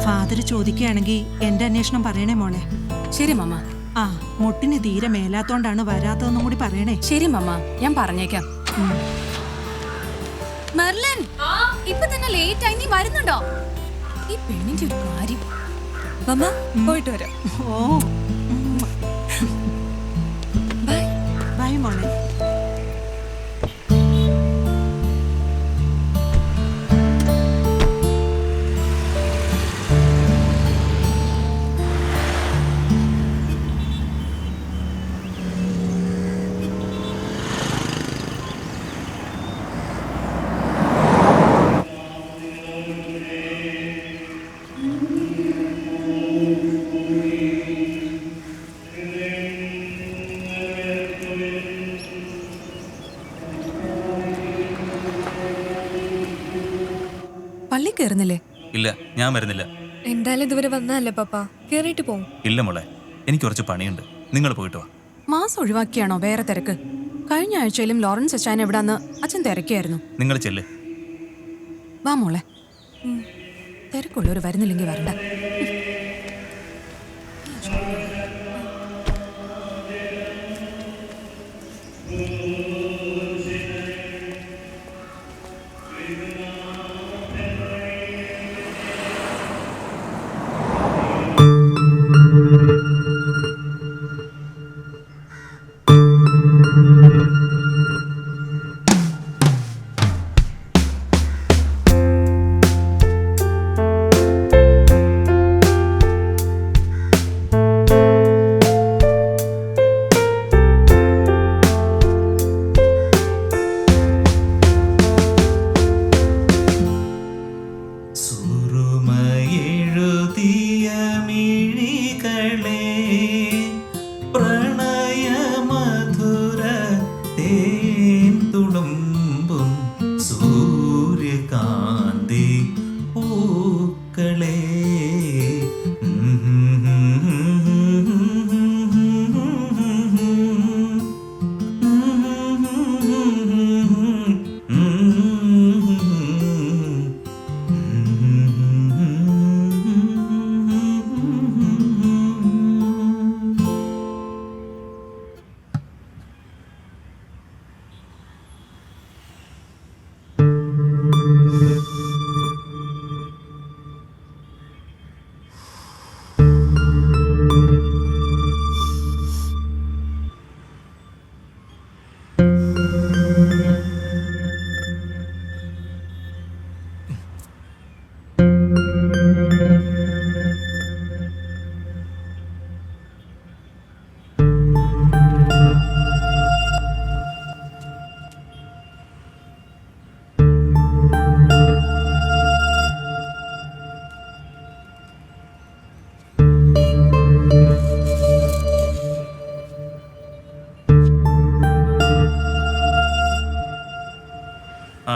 Father ചോദിക്കുകയാണെങ്കിൽ എന്റെ അന്വേഷണം പറയണേ മോളെ. ശരി മമ്മ. ആ, മുട്ടിന് തീരെ മേലാത്തോണ്ടാണ് വരാത്തതെന്നും കൂടി പറയണേ. ശരി മമ്മ, ഞാൻ പറഞ്ഞേക്കാം. മെർലിൻ, ഇപ്പൊ തന്നെ ലേറ്റ് ആയി, നീ വരുന്നുണ്ടോ? ഈ പെണ്ണിന്റെ ഒരു കാര്യം. മമ്മ, പോയിട്ട് വരാം. ഓ, ബൈ ബൈ മോളെ. പള്ളി കയറുന്നില്ലേ? ഇല്ല, ഞാൻ വരുന്നില്ല. എന്തായാലും ഇതുവരെ വന്നതല്ലേ പപ്പ, കേറിയിട്ട് പോവും. ഇല്ല മോളെ, എനിക്ക് കുറച്ച് പണിയുണ്ട്. നിങ്ങൾ പോയിട്ട് വാ. മാസം ഒഴിവാക്കിയാണോ വേറെ തിരക്ക്? കഴിഞ്ഞ ആഴ്ചയിലും ലോറൻസ് അച്ഛൻ എവിടാന്ന് അച്ഛൻ തിരക്കിയായിരുന്നു. നിങ്ങൾ ചെല്ല്. വാ മോളെ. തിരക്കുള്ളവർ വരുന്നില്ലെങ്കിൽ വരണ്ട.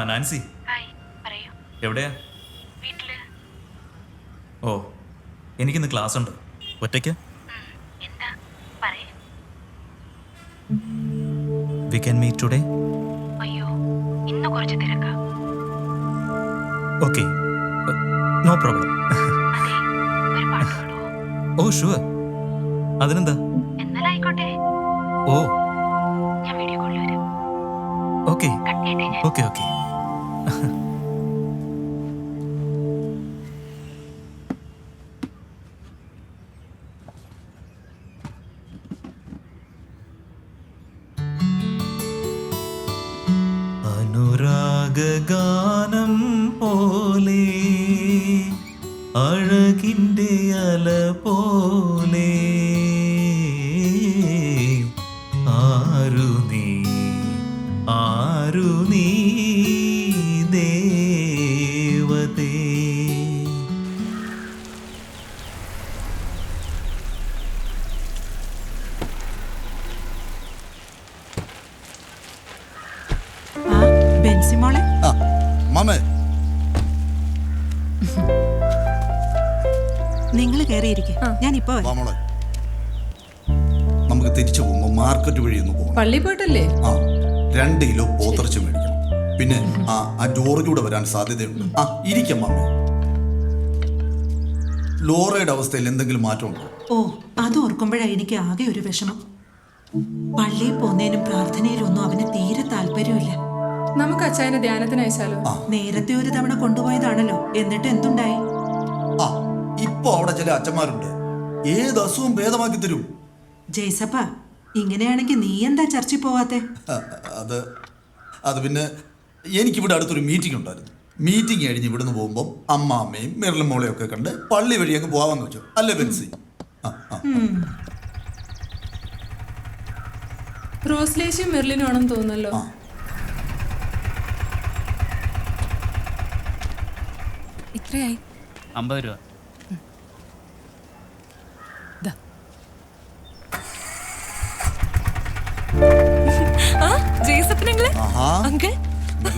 നാൻസി, എവിടെയാ? ഓ, എനിക്കിന്ന് ക്ലാസ് ഉണ്ട്. ഒറ്റയ്ക്ക്? We can meet today? Okay, no problem. Oh, sure. അതിനെന്താ? ഓ, ഓക്കെ ഓക്കെ ഓക്കെ. അനുരാഗഗാനം പോലെ അഴകിൻ്റെ അല പോലെ ആരു നീ ദേവതേ. ബെൻസിമോളെ, നിങ്ങൾ കയറിയിരിക്കെ, ഞാൻ ഇപ്പൊ നമുക്ക് തിരിച്ചു പോകുമ്പോ മാർക്കറ്റ് വഴി ഒന്ന് പോകണം. പള്ളി പോയിട്ടല്ലേ? 2 കിലോ പോത്തിറച്ചി മേടിക്കണം. പിന്നെ ആ ജോർജൂടെ വരാൻ സാധ്യതയുണ്ട്. ഇരിക്കാം മാമി. ലോറയുടെ അവസ്ഥയിൽ എന്തെങ്കിലും മാറ്റമുണ്ടോ? ഓ, അത് ഓർക്കുമ്പോഴാണ് എനിക്ക് ആകെ ഒരു വിഷമം. പള്ളിയിൽ പോന്നതിനും പ്രാർത്ഥനയിലൊന്നും അവന് തീരെ താല്പര്യമില്ല. നമുക്ക് അച്ചായനെ ധ്യാനത്തിന് അയച്ചാലോ? നേരത്തെ ഒരു തവണ കൊണ്ടുപോയതാണല്ലോ, എന്നിട്ട് എന്തുണ്ടായി? ആ, ഇപ്പൊ അവിടെ ചില അച്ഛന്മാരുണ്ട്, ഏത് അസുഖം ഭേദമാക്കി തരും. ജയ്സപ്പ, ഇങ്ങനെയാണെങ്കിൽ നീ എന്താ ചർച്ചിൽ പോവാത്തെ? അത് പിന്നെ എനിക്കിവിടെ അടുത്തൊരു മീറ്റിംഗ് ഉണ്ടായിരുന്നു. മീറ്റിംഗ് കഴിഞ്ഞ് ഇവിടുന്ന് പോകുമ്പോൾ അമ്മാമ്മയും മെറിലും മോളെയും ഒക്കെ കണ്ട് പള്ളി വഴി അങ്ങ് പോവാന്ന് വെച്ചു. അല്ലേ ബെൻസി? റോസ്ലേശിയും മെർലിനും ആണെന്ന് തോന്നുന്നല്ലോ. എത്രയായി? 50 രൂപ.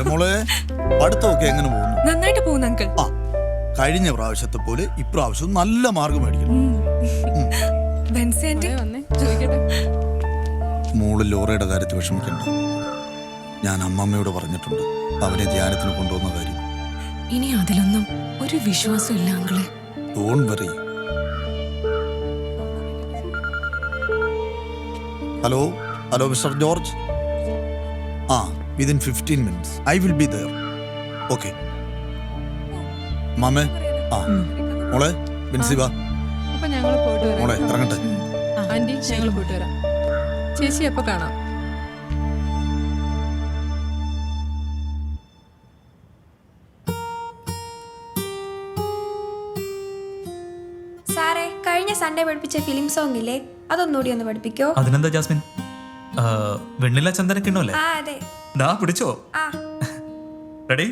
മോളെ, പഠിത്തമൊക്കെ എങ്ങനെ പോകുന്നു? നന്നായിട്ട് പോകുന്നു അങ്കിൾ. ആ, കഴിഞ്ഞ പ്രാവശ്യത്തെ പോലെ ഇപ്രാവശ്യം നല്ല മാർഗം മേടിക്കണം. മോള് ലോറയുടെ കാര്യത്തിൽ വിഷമിക്കണ്ട. ഞാൻ അമ്മമ്മയോട് പറഞ്ഞിട്ടുണ്ട് അവനെ ധ്യാനത്തിന് കൊണ്ടുവന്ന കാര്യം. ഇനി അതിലൊന്നും ഒരു വിശ്വാസം ഇല്ല അങ്കിളെ. Don't worry. Hello hello mister George. within 15 minutes I will be there. Okay. മാമേ, മോളെ ബെൻസി വാ. അപ്പൊ ഞങ്ങൾ പോയിട്ട് വരാം. മോളെ ഇറങ്ങട്ടെ. ആന്റി, ഞങ്ങൾ പോയിട്ട് വരാം. ചേച്ചി എപ്പോ കാണാം? സാറേ, കഴിഞ്ഞ സൺഡേ പഠിപ്പിച്ച ഫിലിം സോങ് ഇല്ലേ, അതൊന്നുകൂടി ഒന്ന് പഠിപ്പിക്കോ? അതിനെന്താ ജാസ്മിൻ? വെണ്ണില ചന്ദന കിണ്ണല്ലേ? ആ അതെ. ദാ പിടിച്ചോ. ആ റെഡി?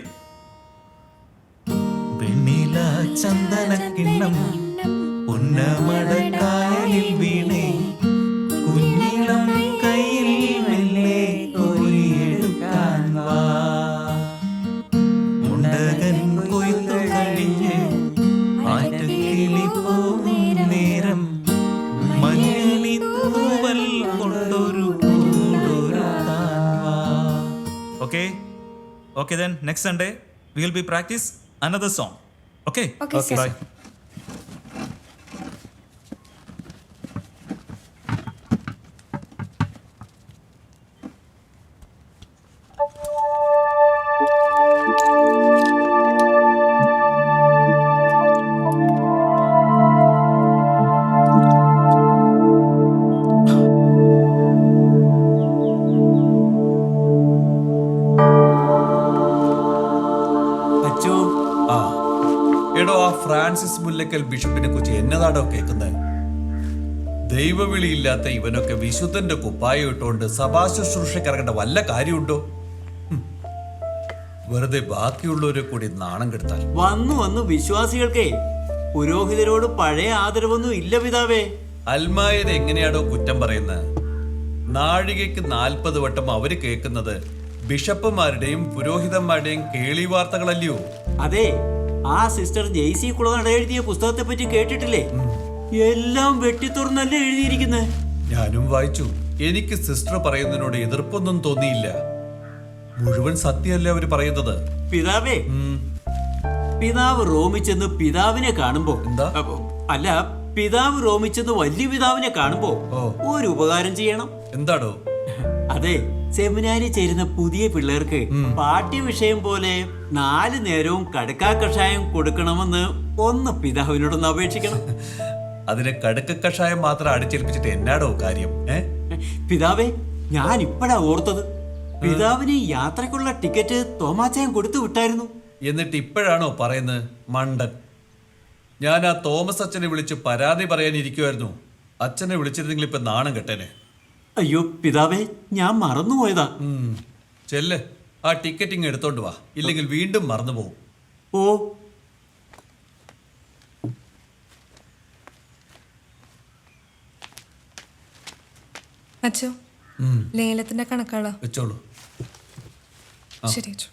വെണ്ണില ചന്ദന കിണ്ണം ഉന്നമടക്കായലിൽ വീണേ കുഞ്ഞിളം കയ്യിൽ മെല്ലെ കോരിയെടുക്കാൻ വാ. മുണ്ടകൻ കൊയ്ത്തു കഴിഞ്ഞ് ആറ്റക്കിളി പോകും നേരം മഞ്ഞളി തൂവൽ കൊണ്ടൊരു Okay, then next Sunday we will be practice another song. Okay? Okay, sir. Bye. എടോ, ആ ഫ്രാൻസിസ് മുല്ലക്കൽ ബിഷപ്പിനെ കുറിച്ച് എന്നതാടോ കേൾക്കുന്നത്? ദൈവവിളിയില്ലാത്ത ഇവനൊക്കെ വിശുദ്ധന്റെ കുപ്പായം ഇട്ടുകൊണ്ട് സഭാ ശുശ്രൂഷയ്ക്ക് ഇറങ്ങേണ്ട വല്ല കാര്യമുണ്ടോ? വെറുതെ ബാക്കിയുള്ളവരെ കൂടി നാണം കെടുത്താൽ. വന്നു വിശ്വാസികൾക്കേ പുരോഹിതരോട് പഴയ ആദരവൊന്നും ഇല്ല പിതാവേ. അൽമായരെ എങ്ങനെയാണോ കുറ്റം പറയുന്നത്? നാഴികയ്ക്ക് 40 വട്ടം അവര് കേൾക്കുന്നത് ബിഷപ്പുമാരുടെയും പുരോഹിതന്മാരുടെയും കേളി വാർത്തകളല്ലയോ? അതെ, ആ സിസ്റ്റർ ജെയ്സി കുളനട എഴുതിയ പുസ്തകത്തെ പറ്റി കേട്ടിട്ടില്ലേ? എല്ലാം വെട്ടിത്തുറന്നല്ലേ എഴുതിയിരിക്കുന്നത്. ഞാനും വായിച്ചു. എനിക്ക് സിസ്റ്റർ പറയുന്നതിനോട് എതിർപ്പൊന്നും തോന്നിയില്ല. മുഴുവൻ സത്യമല്ലേ അവര് പറയുന്നത്. പിതാവേ, പിതാവ് റോമിച്ചെന്ന് പിതാവിനെ കാണുമ്പോ എന്താ? അല്ല, പിതാവ് റോമിച്ചെന്ന് വലിയ പിതാവിനെ കാണുമ്പോ ഒരു ഉപകാരം ചെയ്യണം. എന്താടോ? അതെ, സെമിനാരി ചേരുന്ന പുതിയ പിള്ളേർക്ക് പാഠ്യവിഷയം പോലെ 4 നേരവും കടുക്കാ കഷായം കൊടുക്കണമെന്ന് ഒന്ന് പിതാവിനോടൊന്ന് അപേക്ഷിക്കണം. അതിന് കടുക്ക കഷായം മാത്രം അടിച്ചേൽപ്പിച്ചിട്ട് എന്നാടോ കാര്യം? പിതാവേ, ഞാൻ ഇപ്പഴാ ഓർത്തത്. പിതാവിന് യാത്രക്കുള്ള ടിക്കറ്റ് തോമാച്ചായൻ കൊടുത്തു വിട്ടായിരുന്നു. എന്നിട്ട് ഇപ്പോഴാണോ പറയുന്നത് മണ്ടൻ? ഞാൻ ആ തോമസ് അച്ഛനെ വിളിച്ച് പരാതി പറയാനിരിക്കുമായിരുന്നു. അച്ഛനെ വിളിച്ചിരുന്നെങ്കിൽ ഇപ്പൊ നാണം കെട്ടേനെ. അയ്യോ പിതാവേ, ഞാൻ മറന്നുപോയതാ. ചെല്ല്, ആ ടിക്കറ്റിങ് എടുത്തോണ്ട് വാ, ഇല്ലെങ്കിൽ വീണ്ടും മറന്നു പോകും. ഓ, അച്ഛോ, ലേലത്തിന്റെ കണക്കാളോ? വെച്ചോളൂ. ശരി അച്ഛോ.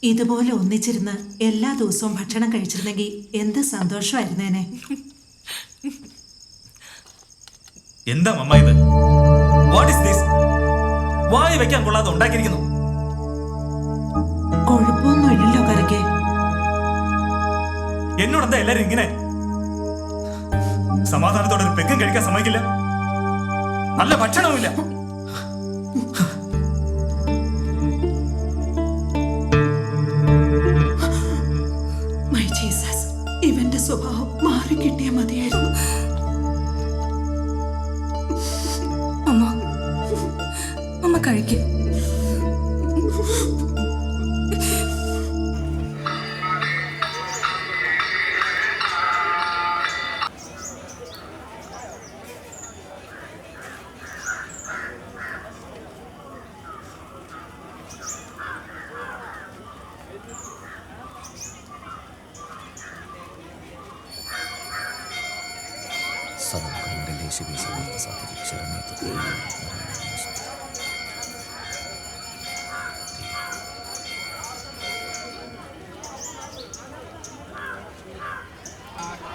ഇതുപോലെ ഒന്നിച്ചിരുന്ന് എല്ലാ ദിവസവും ഭക്ഷണം കഴിച്ചിരുന്നെങ്കിൽ എന്ത് സന്തോഷമായിരുന്നേനെ. എന്താ മമ്മ ഇത്? വായി വെക്കാൻ കൊള്ളാതെ ഉണ്ടാക്കിയിരിക്കുന്നു. കുഴപ്പമൊന്നും ഇല്ലല്ലോ കരയ്ക്ക്. എന്നോടെന്താ എല്ലാരും ഇങ്ങനെ? സമാധാനത്തോടെ ഒരു പെക്കും കഴിക്കാൻ സമ്മതിക്കില്ല. നല്ല ഭക്ഷണവുമില്ല. മൈ ജീസസ്, ഇവന്റെ സ്വഭാവം മാറി കിട്ടിയ മതിയായിരുന്നു. അമ്മ കഴിക്ക്.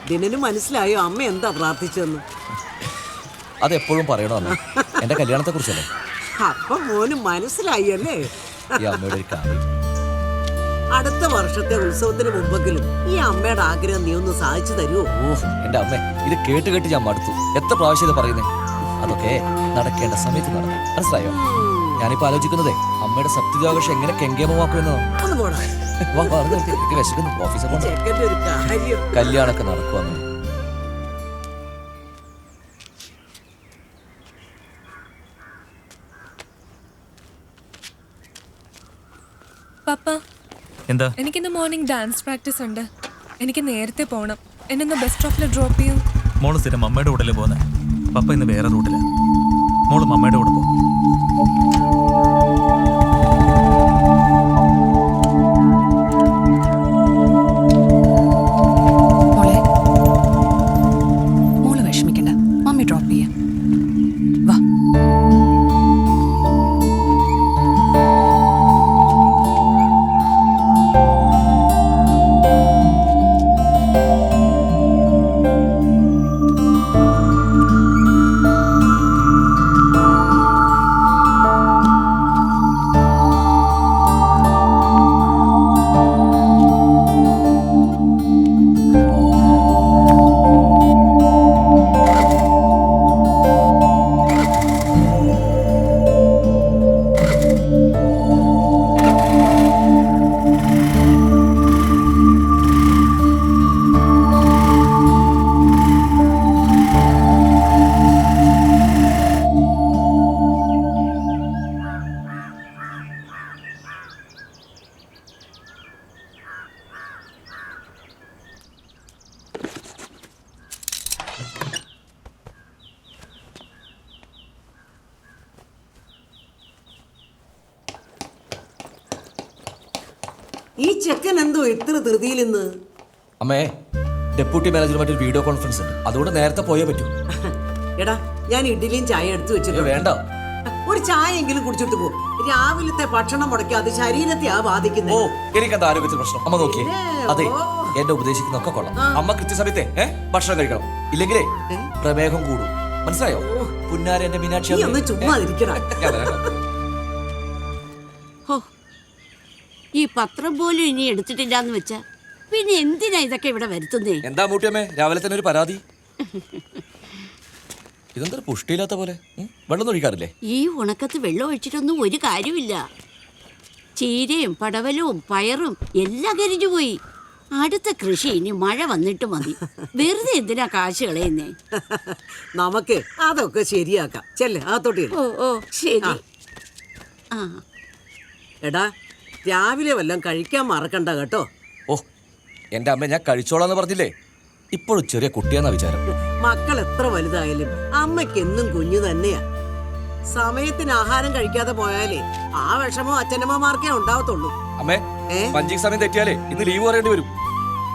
ദിനന് മനസ്സിലായോ അമ്മ എന്താ പ്രാർത്ഥിച്ചെന്ന്? അതെപ്പോഴും പറയണോ അമ്മ? എന്റെ കല്യാണത്തെ കുറിച്ചല്ലേ? അപ്പൊ മോന് മനസ്സിലായി അല്ലേ? ഈ അമ്മയുടെ ഒരു കാര്യം. അടുത്ത വർഷത്തെ ഉത്സവത്തിന് മുമ്പെങ്കിലും ഈ അമ്മയുടെ ആഗ്രഹം നീ ഒന്ന് സാധിച്ചു തരുമോ? ഓ എന്റെ അമ്മ, ഇത് കേട്ട് കേട്ട് ഞാൻ മടുത്തു. എത്ര പ്രാവശ്യം ഇത് പറയുന്നേ? അതൊക്കെ നടക്കേണ്ട സമയത്ത് നടന്നു. മനസ്സിലായോ? ഞാനിപ്പോ ആലോചിക്കുന്നതേ അമ്മയുടെ സപ്തതിയാഘോഷം എങ്ങനെ കെങ്കേമമാക്കുമെന്നോ. ഒന്ന് പോടാ. വിശക്കുന്നു. ഓഫീസിൽ പോകണം. ചെക്കൻ്റെ ഒരു കാര്യം. കല്യാണമൊക്കെ നടക്കുവന്നു. പപ്പ, എന്താ? എനിക്കിന്ന് മോർണിംഗ് ഡാൻസ് പ്രാക്ടീസ് ഉണ്ട്. എനിക്ക് നേരത്തെ പോകണം. എന്നെ ബസ് സ്റ്റോപ്പിൽ ഡ്രോപ്പ് ചെയ്യൂ. മോള് സ്ഥിരം മമ്മയുടെ കൂടെ പോകുന്നത്. പപ്പ ഇന്ന് വേറെ റൂട്ടിലാണ്. മോള് മമ്മയുടെ കൂടെ പോകും. മോള് വിഷമിക്കണ്ട, മമ്മി ഡ്രോപ്പ് ചെയ്യാം. വാ. ഈ ചെക്കൻ എന്തോ ഇത്ര ധൃതിയിൽ ഇന്ന്? അമ്മേ, ഡെപ്യൂട്ടി മാനേജറുമായിട്ട് വീഡിയോ കോൺഫറൻസ് ഉണ്ട്. അതുകൊണ്ട് നേരത്തെ പോയേ പറ്റൂ. എടാ, ഞാൻ ഇഡ്ഡലിയും ചായ എടുത്തു വെച്ചിട്ടുണ്ട്. വേണ്ട, ഒരു ചായ എങ്കിലും കുടിച്ചിട്ട് പോ. രാവിലത്തെ ഭക്ഷണം മുടക്കാതെ ശരീരത്തെ ഓ ബാധിക്കുന്നത്. എനിക്കെന്താ ആരോഗ്യത്തിൽ പ്രശ്നം? അമ്മ നോക്കിയേ. അതെ, എന്നെ ഉപദേശിക്കുന്നൊക്കെ കൊള്ളാം. അമ്മ കൃത്യസമയത്തെ ഭക്ഷണം കഴിക്കണം. ഇല്ലെങ്കിലേ പ്രമേഹം കൂടും. മനസ്സിലായോ? പുന്നാരെ എന്റെ മീനാക്ഷി നീ ഒന്ന് ചുമ്മാ ഇരിക്കണം. ഈ പത്രം പോലും ഇനി എടുത്തിട്ടില്ലാന്ന് വെച്ചാ പിന്നെ എന്തിനാ ഇതൊക്കെ ഇവിടെ വരുത്തുന്നേ? എന്താ മൂട്ടിയമ്മേ രാവിലെ തന്നെ ഒരു പരാതി? ഇതെന്താ പുഷ്ടിയില്ലാത്ത പോലെ? വെള്ളം ഒഴിക്കാറില്ലേ? ഈ ഉണക്കത്ത് വെള്ളം ഒഴിച്ചിട്ടൊന്നും ഒരു കാര്യമില്ല. ചീരയും പടവലവും പയറും എല്ലാം കരിഞ്ഞു പോയി. അടുത്ത കൃഷി ഇനി മഴ വന്നിട്ട് മതി. വെറുതെ എന്തിനാ കാശ് കളയുന്നേ? നമുക്ക് അതൊക്കെ ശരിയാക്കാം. ചെല്ലേ അകത്തോട്ട് ചെല്ല്. ഓ ഓ ശരി. ആ എടാ, രാവിലെ വല്ലതും കഴിക്കാൻ മറക്കണ്ട കേട്ടോ. ഓ എന്റെ അമ്മ, ഞാൻ കഴിച്ചോളാന്ന് പറഞ്ഞില്ലേ? ഇപ്പോഴും ചെറിയ കുട്ടിയാന്നാ വിചാരം. മക്കൾ എത്ര വലുതായാലും അമ്മയ്ക്ക് എന്നും കുഞ്ഞു തന്നെയാ. സമയത്തിന് ആഹാരം കഴിക്കാതെ പോയാലേ ആ വിഷമം അച്ഛനമ്മമാർക്കേ ഉണ്ടാവത്തുള്ളൂ. അമ്മേ, പഞ്ചിങ് സമയം തെറ്റിയാലേ ഇന്ന് ലീവ് പറയേണ്ടി വരും.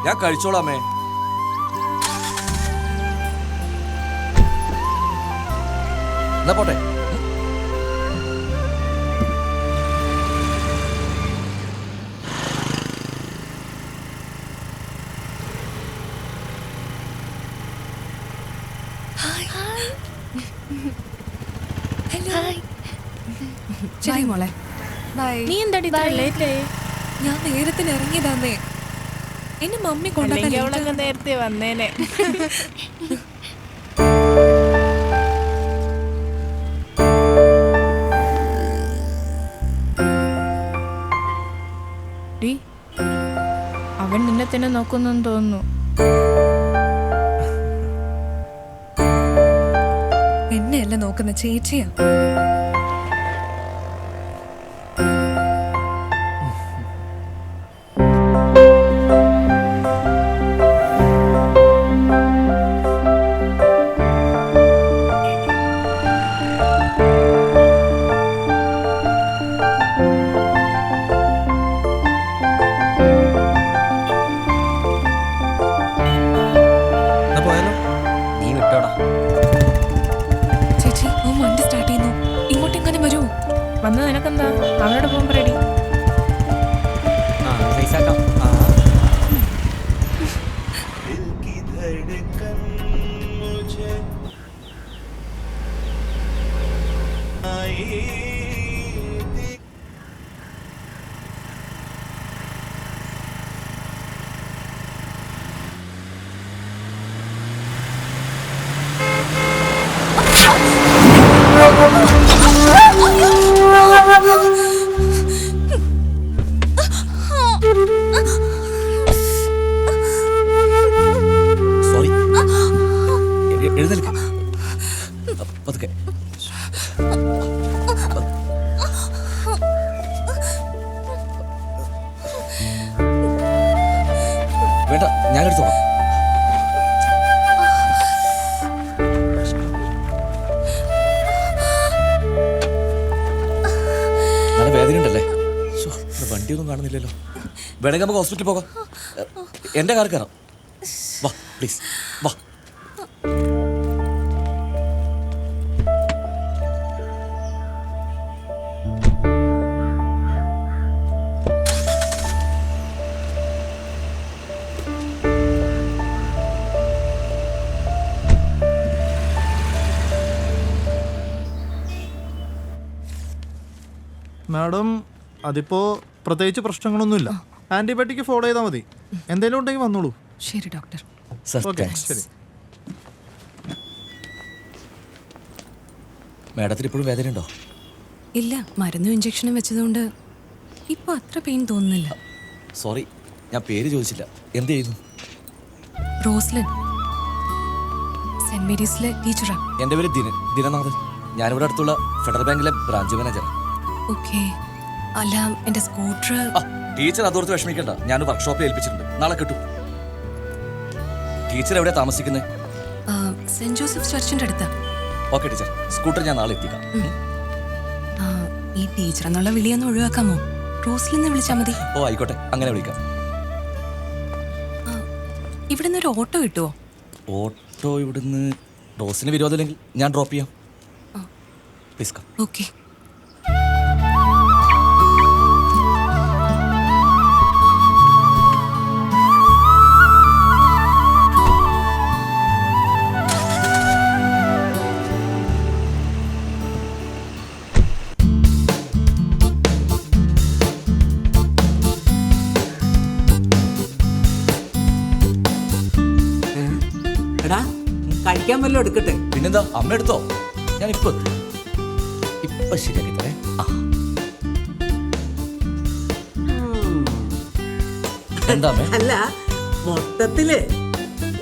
ഞാൻ കഴിച്ചോളാം അമ്മേ. എന്നാ പോട്ടെ. Hello. Hi. ശരി മോളെ. നീ എന്താടി ലേറ്റ് ആയി? ഞാൻ നേരത്തിന് ഇറങ്ങിയതാന്നേ. എന്നെ മമ്മി കൊണ്ടാക്കാൻ നേരത്തെ വന്നേനെ. അവൻ നിന്നെ തന്നെ നോക്കുന്നെന്ന് തോന്നുന്നു. എന്നെയല്ല നോക്കുന്ന ചേച്ചിയാ. നീ വിട്ടോടാ. ചേച്ചി വണ്ടി സ്റ്റാർട്ട് ചെയ്യുന്നു. ഇങ്ങോട്ടെങ്ങനെ വരൂ? വന്ന് നിനക്കെന്താ? അവനോട് പോകുമ്പോ റെഡി. സൈസാക്കാം. സോറി. എഴുന്നേൽക്ക്. പതുക്കെ. വേണ്ട, ഞാനെടുത്തോളാം. നല്ല വേദനയുണ്ടല്ലേ? വണ്ടിയൊന്നും കാണുന്നില്ലല്ലോ. വേണമെങ്കിൽ നമുക്ക് ഹോസ്പിറ്റലിൽ പോകാം. എൻ്റെ കാർ കയറാം. വാ പ്ലീസ്, വാ. മാഡം, അതിപ്പോ പ്രത്യേകിച്ച് പ്രശ്നങ്ങളൊന്നുമില്ല. ആന്റിബയോട്ടിക് ഫോളോ ചെയ്താൽ മതി. എന്തെങ്കിലും ഉണ്ടെങ്കിൽ വന്നോളൂ. ശരി ഡോക്ടർ. ഓക്കെ, ശരി. മാഡത്തിന് ഇപ്പോഴും വേദനയുണ്ടോ? ഇല്ല, മരുന്നും ഇഞ്ചക്ഷനും വെച്ചതുകൊണ്ട് ഇപ്പൊ അത്ര പെയിൻ തോന്നുന്നില്ല. സോറി, ഞാൻ പേര് ചോദിച്ചില്ല. എന്ത് ചെയ്യുന്നു? റോസ്ലിൻ, സെന്റ് മേരീസിലെ ടീച്ചറാ. എൻ്റെ പേര് ദിനനാഥൻ. ഞാനിവിടെ അടുത്തുള്ള ഫെഡറൽ ബാങ്കിലെ ബ്രാഞ്ച് മാനേജറാണ്. ഓക്കെ. അല്ല, എന്റെ സ്കൂട്ടർ. ടീച്ചർ അതോർത്ത് വിഷമിക്കണ്ട. ഞാൻ വർക്ക്ഷോപ്പിൽ ഏൽപ്പിച്ചിട്ടുണ്ട്. നാളെ കിട്ടും. ടീച്ചർ എവിടെയാ താമസിക്കുന്നത്? സെന്റ് ജോസഫ് ചർച്ചിന്റെ അടുത്താ. ഓക്കെ ടീച്ചർ, സ്കൂട്ടർ ഞാൻ നാളെ എത്തിക്കാം. ഈ ടീച്ചർ എന്നുള്ള വിളിയൊന്ന് ഒഴിവാക്കാമോ? റോസ്ലിന്ന് വിളിച്ചാൽ മതി. ഓ ആയിക്കോട്ടെ, അങ്ങനെ വിളിക്കാം. ഇവിടുന്ന് ഒരു ഓട്ടോ കിട്ടുമോ? ഓട്ടോ ഇവിടുന്ന് റോസിന് വിരോധമില്ലെങ്കിൽ ഞാൻ ഡ്രോപ്പ് ചെയ്യാം. Please come. ഓക്കെ. എടാ, കഴിക്കാൻ വല്ലതും എടുക്കട്ടെ? പിന്നെന്താ, അമ്മ എടുത്തോ. ഞാൻ ഇപ്പൊ ശരിയാക്കി തരേ. എന്താ അമ്മേ? അല്ല, മൊത്തത്തില്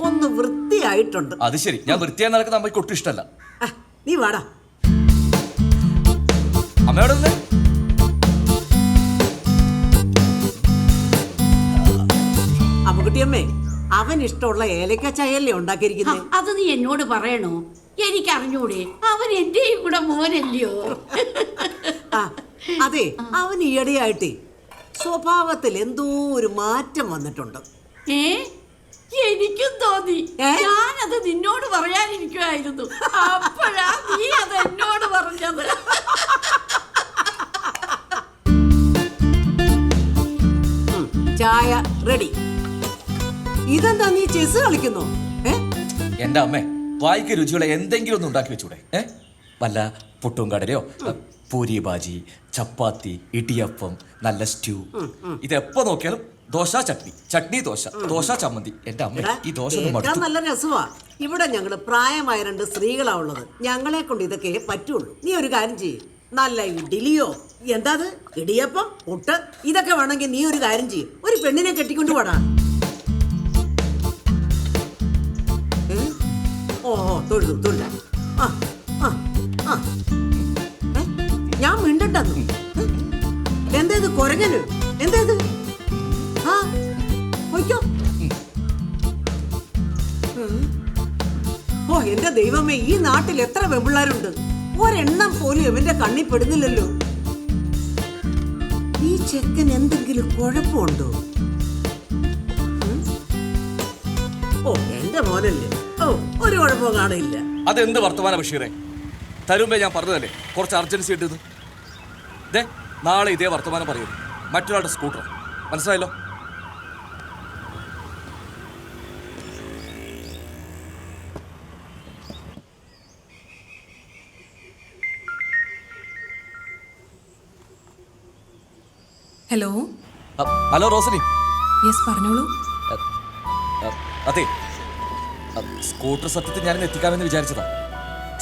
ഒന്ന് വൃത്തിയായിട്ടുണ്ട്. അത് ശരി, ഞാൻ വൃത്തിയായി നടക്കുന്ന അമ്മയ്ക്ക് ഒട്ടും ഇഷ്ടമല്ല. നീ വാടാ. അമ്മയോട് നിന്ന് അമ്മുകുട്ടിയമ്മേ, അവൻ ഇഷ്ടമുള്ള ഏലക്ക ചായല്ലേ ഉണ്ടാക്കിയിരിക്കുന്നേ? അത് നീ എന്നോട് പറയണോ? എനിക്കറിഞ്ഞൂടെ? അവൻ എന്റെയും കൂടെ മോനല്ലയോ? അതെ, അവൻ ഈയിടെയായിട്ടേ സ്വഭാവത്തിൽ എന്തോ ഒരു മാറ്റം വന്നിട്ടുണ്ട്. എനിക്കും തോന്നി. ഞാനത് നിന്നോട് പറയാനിരിക്കുമായിരുന്നു. അപ്പോഴാ നീ അത് എന്നോട് പറഞ്ഞത്. ചായ റെഡി. ഇതെന്താ, നീ ചെസ് കളിക്കുന്നു? എന്റെ അമ്മേ, വായിക്ക് രുചിയുള്ള എന്തെങ്കിലും ഒന്ന് ഉണ്ടാക്കി വെച്ചൂടെ? വല്ല പുട്ടും കടലയോ പൂരി ബാജി, ചപ്പാത്തി, ഇടിയപ്പം, നല്ല സ്റ്റ്യൂ. ഇതെപ്പോ നോക്കിയാലും ദോശ ചട്നി, ചട്നി ദോശ, ദോശ ചമ്മന്തി. എന്റെ അമ്മ ഈ ദോശ ഒന്നും കേൾക്കാൻ മടുത്തു. നല്ല രസമാ. ഇവിടെ ഞങ്ങള് പ്രായമായ 2 സ്ത്രീകളാ ഉള്ളത്. ഞങ്ങളെ കൊണ്ട് ഇതൊക്കെ പറ്റുള്ളൂ. നീ ഒരു കാര്യം ചെയ്യ്, നല്ല ഇഡ്ഡലിയോ എന്താത് ഇടിയപ്പം, പുട്ട് ഇതൊക്കെ വേണമെങ്കിൽ നീ ഒരു കാര്യം ചെയ്യും, ഒരു പെണ്ണിനെ കെട്ടിക്കൊണ്ട് പോടാ. ഓഹോ തൊഴു തൊഴു. ആ ആ ആ ഏ? ഞാൻ മിണ്ടണ്ടെന്നു. എന്തേത് കൊരങ്ങന്? എന്തേത്? ആ പോയിക്കോ. ഓ എന്റെ ദൈവമേ, ഈ നാട്ടിൽ എത്ര വെമ്പിള്ളാരുണ്ട്, ഒരെണ്ണം പോലും ഇവന്റെ കണ്ണി പെടുന്നില്ലല്ലോ. ഈ ചെക്കൻ എന്തെങ്കിലും കുഴപ്പമുണ്ടോ? ഓ എന്റെ മോനല്ലേ, ഓ ഒരു കുഴപ്പവും കാണില്ല. അതെന്ത് വർത്തമാന ബഷീറെ? തരുമ്പേ ഞാൻ പറഞ്ഞതല്ലേ കുറച്ച് അർജൻസി ഇട്ടത്. ദേ നാളെ ഇതേ വർത്തമാനം പറയുന്നു, മറ്റൊരാളുടെ സ്കൂട്ടർ. മനസ്സിലായല്ലോ? ഹലോ. ഹലോ റോസലി. യെസ് പറഞ്ഞോളൂ. അതെ, സ്കൂട്ടർ സത്യത്തിൽ ഞാനിന്ന് എത്തിക്കാമെന്ന് വിചാരിച്ചതാ.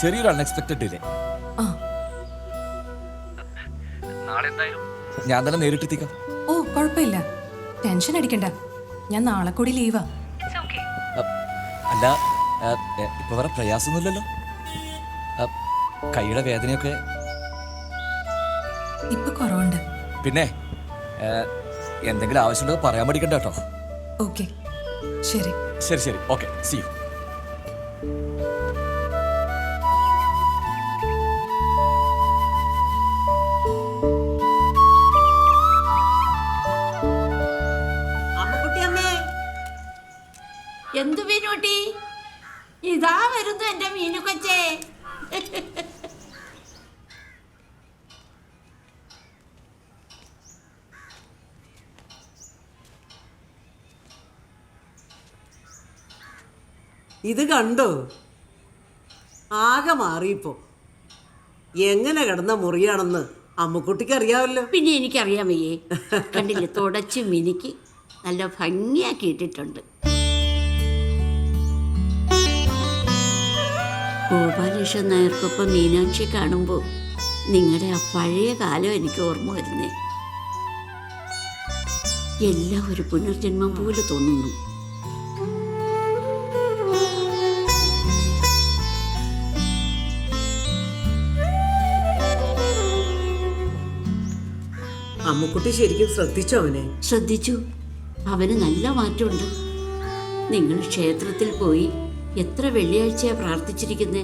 ചെറിയൊരു അൺഎക്സ്പെക്ടഡ് ഡിലേ. ഞാൻ തന്നെ നേരിട്ടെത്തിക്കാം. ഓ കുഴപ്പമില്ല, ടെൻഷൻ അടിക്കണ്ട. ഞാൻ നാളെ കൂടി ലീവാ. അല്ല ഇപ്പൊ വേറെ പ്രയാസമൊന്നുമില്ലല്ലോ? കൈയുടെ വേദനയൊക്കെ ഇപ്പൊ കുറവുണ്ട്. പിന്നെ എന്തെങ്കിലും ആവശ്യമുണ്ടോ പറയാൻ പഠിക്കണ്ട കേട്ടോ. ഓക്കെ ശരി. ശരി ശരി, ഓക്കെ, സീ യു. എന്തു മീനൂട്ടി? ഇതാ വരുന്നു എന്റെ മീനു കൊച്ചേ. ഇത് കണ്ടോ? ആകെ മാറിയിപ്പോ. എങ്ങനെ കിടന്ന മുറിയാണെന്ന് അമ്മുക്കുട്ടിക്ക് അറിയാമല്ലോ. പിന്നെ എനിക്കറിയാമയ്യേ. കണ്ടില്ലേ, തുടച്ച് മിനുക്കി നല്ല ഭംഗിയാക്കി ഇട്ടിട്ടുണ്ട്. ഗോപാലകൃഷ്ണൻ നായർക്കൊപ്പം മീനാക്ഷി കാണുമ്പോൾ നിങ്ങളുടെ ആ പഴയ കാലം എനിക്ക് ഓർമ്മ വരുന്നേ. എല്ലാം ഒരു പുനർജന്മം പോലെ തോന്നുന്നു. അമ്മുക്കുട്ടി ശരിക്കും ശ്രദ്ധിച്ചോ അവനെ? ശ്രദ്ധിച്ചു. അവന് നല്ല മാറ്റമുണ്ട്. നിങ്ങൾ ക്ഷേത്രത്തിൽ പോയി എത്ര വെള്ളിയാഴ്ചയാ പ്രാർത്ഥിച്ചിരിക്കുന്നേ?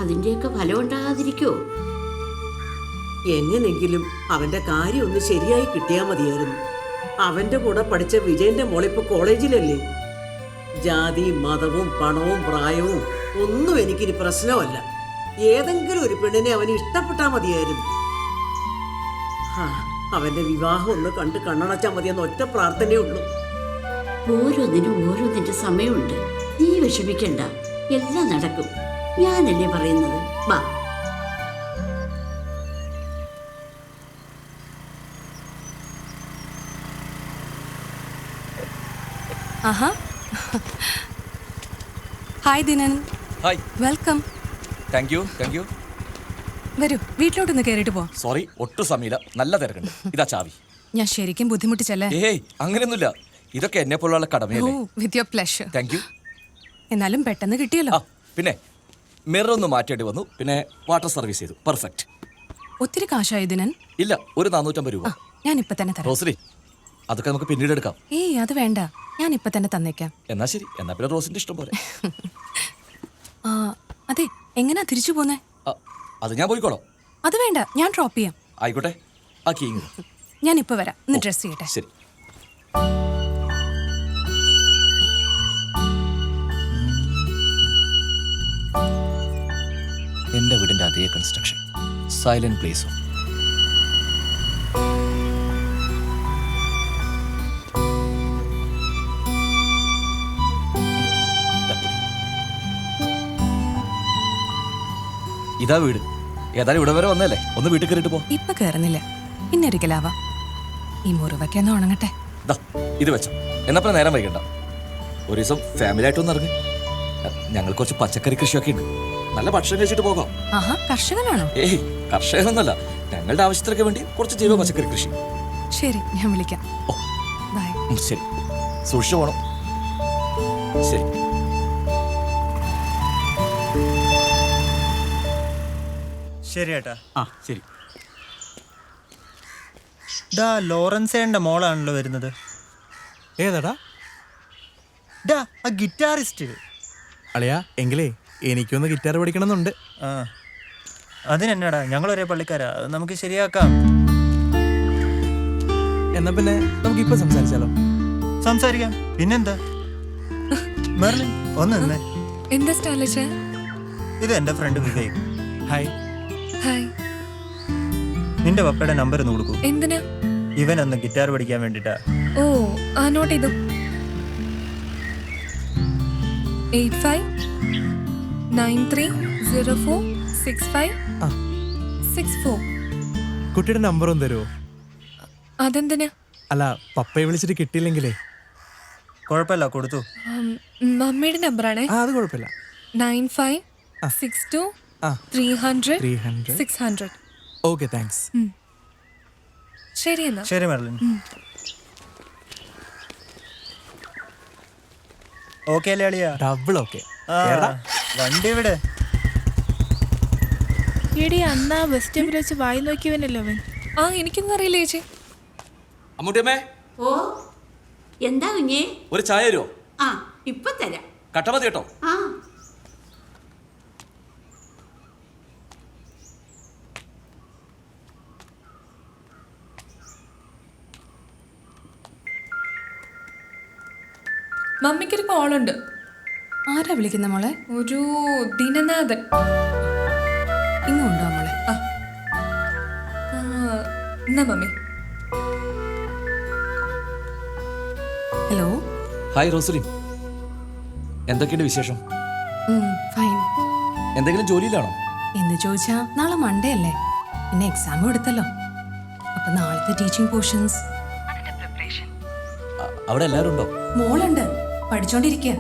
അതിൻ്റെയൊക്കെ ഫലം ഉണ്ടാകാതിരിക്കോ? എങ്ങനെങ്കിലും അവന്റെ കാര്യം ഒന്ന് ശരിയായി കിട്ടിയാൽ മതിയായിരുന്നു. അവന്റെ കൂടെ പഠിച്ച വിജയന്റെ മോളിപ്പോ കോളേജിലല്ലേ. ജാതിയും മതവും പണവും പ്രായവും ഒന്നും എനിക്കിനി പ്രശ്നമല്ല. ഏതെങ്കിലും ഒരു പെണ്ണിനെ അവന് ഇഷ്ടപ്പെട്ടാൽ മതിയായിരുന്നു. അവന്റെ വിവാഹം ഒന്ന് കണ്ട് കണ്ണടച്ചാൽ മതിയെന്ന് ഒറ്റ പ്രാർത്ഥനയേ ഉള്ളൂ. ഓരോന്നിനും ഓരോന്നിന്റെ സമയമുണ്ട്. നീ വിഷമിക്കണ്ട, എല്ലാം നടക്കും. ഞാനല്ലേ പറയുന്നത്. വാ. ആഹാ. Hi Dinan. Hi. Welcome. Thank you thank you. വരൂ, വീട്ടിലോട്ടൊന്ന് കയറിയിട്ട് പോവാം. സോറി, ഒട്ടും സമയമില്ല, നല്ല തിരക്കുണ്ട്. ഇതാ ചാവി. ഞാൻ ശരിക്കും ബുദ്ധിമുട്ടിച്ചല്ലേ? ഏയ് അങ്ങനെയൊന്നുമില്ല, ഇതൊക്കെ എന്നെ പോലുള്ള കടമയല്ലേ. With your pleasure. Thank you. എന്നാലും പെട്ടെന്ന് കിട്ടിയല്ലോ. പിന്നെ മിറർ ഒന്ന് മാറ്റേണ്ടി വന്നു, പിന്നെ വാട്ടർ സർവീസ് ചെയ്തു. പെർഫെക്റ്റ്. ഒത്തിരി കാശായി ദിനൻ? ഇല്ല, ഒരു 450 രൂപ. ഞാൻ ഇപ്പൊ തന്നെ തരാം. റോസലി, അതൊക്കെ നമുക്ക് പിന്നീട് എടുക്കാം. ഏയ് അത് വേണ്ട, ഞാൻ ഇപ്പൊ തന്നെ തന്നേക്കാം. എന്നാ ശരി, എന്നാ പിന്നെ റോസിന്റെ ഇഷ്ടം പോലെ. അതെ, എങ്ങനാ തിരിച്ചു പോന്നേ? അത് ഞാൻ പോയിക്കോളാം. അത് വേണ്ട, ഞാൻ ഡ്രോപ്പ് ചെയ്യാം. ആയിക്കോട്ടെ, ആ കീ ഞാൻ ഇപ്പൊ വരാം, ഒന്ന് ഡ്രസ് ചെയ്യട്ടെ. ശരി. എന്റെ വീടിന്റെ അതേ കൺസ്ട്രക്ഷൻ, സൈലന്റ് പ്ലേസും. ഇതാ വീട്. ഏതായാലും ഇവിടെ വരെ വന്നല്ലേ, ഒന്ന് വീട്ടിൽ കയറിയിട്ട് പോ. ഇപ്പൊ കേറുന്നില്ല, പിന്നെ ഒരിക്കലാവാ. ഈ മുറിവൊക്കെ ഒന്ന് ഉണങ്ങട്ടെ. ദാ ഇത് വെച്ചോ, എന്നപ്പോ നേരം വൈകണ്ട. ഒരു ദിവസം ഫാമിലി ആയിട്ടൊന്ന് ഇറങ്ങി. ഞങ്ങൾ കുറച്ച് പച്ചക്കറി കൃഷിയൊക്കെ ഉണ്ട്, നല്ല ഭക്ഷണം കഴിച്ചിട്ട് പോകാം. ആഹാ, കർഷകനാണോ? ഏയ് കർഷകനൊന്നല്ല, ഞങ്ങളുടെ ആവശ്യത്തിനൊക്കെ വേണ്ടി കുറച്ച് ജൈവ പച്ചക്കറി കൃഷി. ശരി, ഞാൻ വിളിക്കാം. ഓ ബൈ. ശരി, സൂക്ഷിച്ചു പോണം. ശരി. ശരി ഏട്ടാ. ആ ശരി. ഡാ ലോറൻസേന്റെ മോളാണല്ലോ വരുന്നത്. ഏതാടാ? ഡാ ആ ഗിറ്റാറിസ്റ്റ്. അളിയാ, എങ്കിലേ എനിക്കൊന്ന് ഗിറ്റാർ പഠിക്കണമെന്നുണ്ട്. ആ അതിനെന്നാടാ, ഞങ്ങൾ ഒരേ പള്ളിക്കാരാ, അത് നമുക്ക് ശരിയാക്കാം. എന്നാ പിന്നെ നമുക്കിപ്പോ സംസാരിച്ചാലോ? സംസാരിക്കാം, പിന്നെന്താ. മെർലിൻ ഒന്ന് നിന്നേ. എന്താ സ്റ്റാലിച്ച? ഇത് എന്റെ ഫ്രണ്ട് വിവേക്. ഹായ്. ഹായ്. നിന്റെ പപ്പയുടെ നമ്പർ ഒന്ന് കൊടുക്കൂ. എന്തിനാ? ഇവനൊന്ന് ഗിറ്റാർ പഠിക്കാൻ വേണ്ടിട്ടാ. ഓ ആ നോട്ട് ചെയ്തു. 8593046564. കുട്ടിയുടെ നമ്പർ ഒന്ന് തരുമോ? അതെന്തിനാ? അല്ല, പപ്പയെ വിളിച്ചിട്ട് കിട്ടിയില്ലെങ്കിലേ. കുഴപ്പമില്ല, കൊടുത്തു. മമ്മിയുടെ നമ്പറാണേ. അത് കുഴപ്പമില്ല. 9562300600. Okay, thanks. ശരി എന്നാ. ശരി മെർലിൻ. ഓക്കെ അല്ലേ അളിയാ? Double okay. വണ്ടി ഇവിടെ. എടി അന്നാ ബസ് സ്റ്റോപ്പിൽ വെച്ച് വായി നോക്കിയവനല്ലോ അവൻ. ആ എനിക്കൊന്നും അറിയില്ല ചേച്ചി. അമ്മൂട്ടിയമ്മേ, ഓ എന്താ കുഞ്ഞേ? ഒരു ചായ തരുമോ? ആ ഇപ്പൊ തരാം. കട്ട മതി കേട്ടോ. ആ മമ്മിക്കൊരു കോളുണ്ട്. ആരാ വിളിക്കുന്ന മോളെ? ഒരു ദിനനാഥൻ. ഇങ്ങുണ്ടോ മോളെ? എന്നാ മമ്മി. ഹലോ. ഹായ് റോസലിൻ, എന്തൊക്കെയുണ്ട് വിശേഷം? ഫൈൻ. എന്തെങ്കിലും ജോലിയിലാണോ? എന്ന് ചോദിച്ചാ നാളെ മൺഡേ അല്ലേ, പിന്നെ എക്സാമും എടുത്തല്ലോ. അപ്പൊ നാളത്തെ ടീച്ചിങ് പോർഷൻസ്. അവിടെ എല്ലാവരും ഉണ്ടോ? മോളുണ്ട്, പഠിച്ചോണ്ടിരിക്കുക.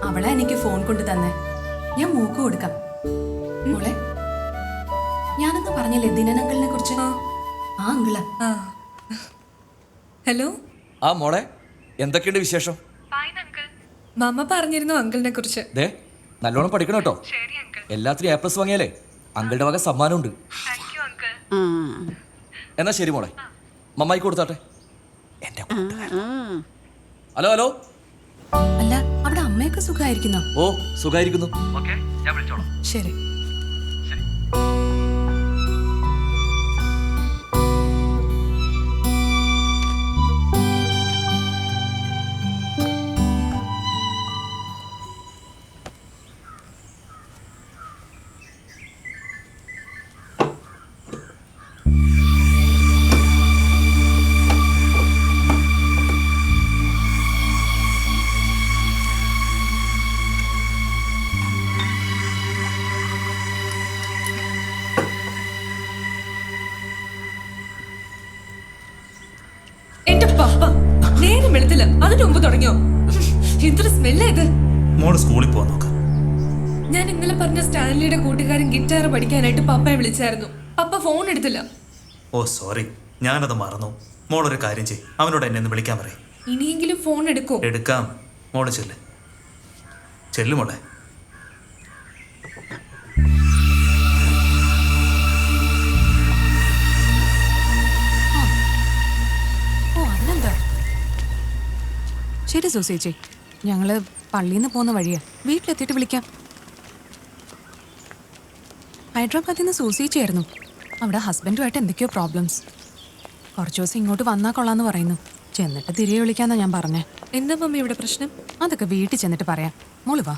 അവളെ എനിക്ക് ഫോൺ കൊണ്ട് തന്നെ, ഞാൻ മൂക്ക് കൊടുക്കാം. മോളെ, ഞാനൊന്ന് പറഞ്ഞില്ലേ ദിനനങ്കിളിനെ കുറിച്ച്? ആ അങ്കിള്. ഹലോ. ആ മോളെ, എന്തൊക്കെയുണ്ട് വിശേഷം? മമ്മ പറഞ്ഞിരുന്നു അങ്കിളിനെ കുറിച്ച്. ദേ നല്ലോണം പഠിക്കണം കേട്ടോ. എല്ലാത്തിനും A+ വാങ്ങിയാലേ അങ്കിളുടെ വക സമ്മാനമുണ്ട്. എന്നാ ശരി മോളെ, മമ്മായി കൊടുത്താട്ടെ. Hello hello. അല്ല, അവിടെ അമ്മയൊക്കെ സുഖമായിരിക്കുന്നോ? ഓ സുഖായിരിക്കുന്നു. ഞാൻ വിളിച്ചോളാം. ശരി. എന്റെ പപ്പ നേരം വെളുത്തില്ല, അതിന് മുമ്പ് തുടങ്ങിയോ? എന്തൊരു സ്മെല്ലാ ഇത്. മോള് സ്കൂളിൽ പോകാൻ നോക്ക്. ഞാൻ ഇന്നലെ പറഞ്ഞ സ്റ്റാൻലിയുടെ കൂട്ടുകാരൻ ഗിറ്റാർ പഠിക്കാനായിട്ട് പപ്പയെ വിളിച്ചായിരുന്നു. പപ്പ ഫോൺ എടുത്തില്ല. ഓ സോറി, ഞാനത് മറന്നു. മോളൊരു കാര്യം ചെയ്യും, അവനോട് എന്നെ ഒന്ന് വിളിക്കാൻ പറയും. ഇനിയെങ്കിലും ഫോൺ എടുക്കോ? എടുക്കാം. മോള് ചെല്ലു മോളെ. ഓ അതിനെന്താ. ശരി സൂസേച്ചി, ഞങ്ങള് പള്ളിയിൽ നിന്ന് പോകുന്ന വഴിയാ, വീട്ടിലെത്തിയിട്ട് വിളിക്കാം. ഹൈദരാബാദിൽ നിന്ന് സൂസേച്ചിയായിരുന്നു. അവിടെ ഹസ്ബൻഡുമായിട്ട് എന്തൊക്കെയോ പ്രോബ്ലംസ്. കുറച്ച് ദിവസം ഇങ്ങോട്ട് വന്നാൽ കൊള്ളാന്ന് പറയുന്നു. ചെന്നിട്ട് തിരികെ വിളിക്കാന്നാ ഞാൻ പറഞ്ഞേ. എന്താ മമ്മി ഇവിടെ പ്രശ്നം? അതൊക്കെ വീട്ടിൽ ചെന്നിട്ട് പറയാം. മോള് വാ.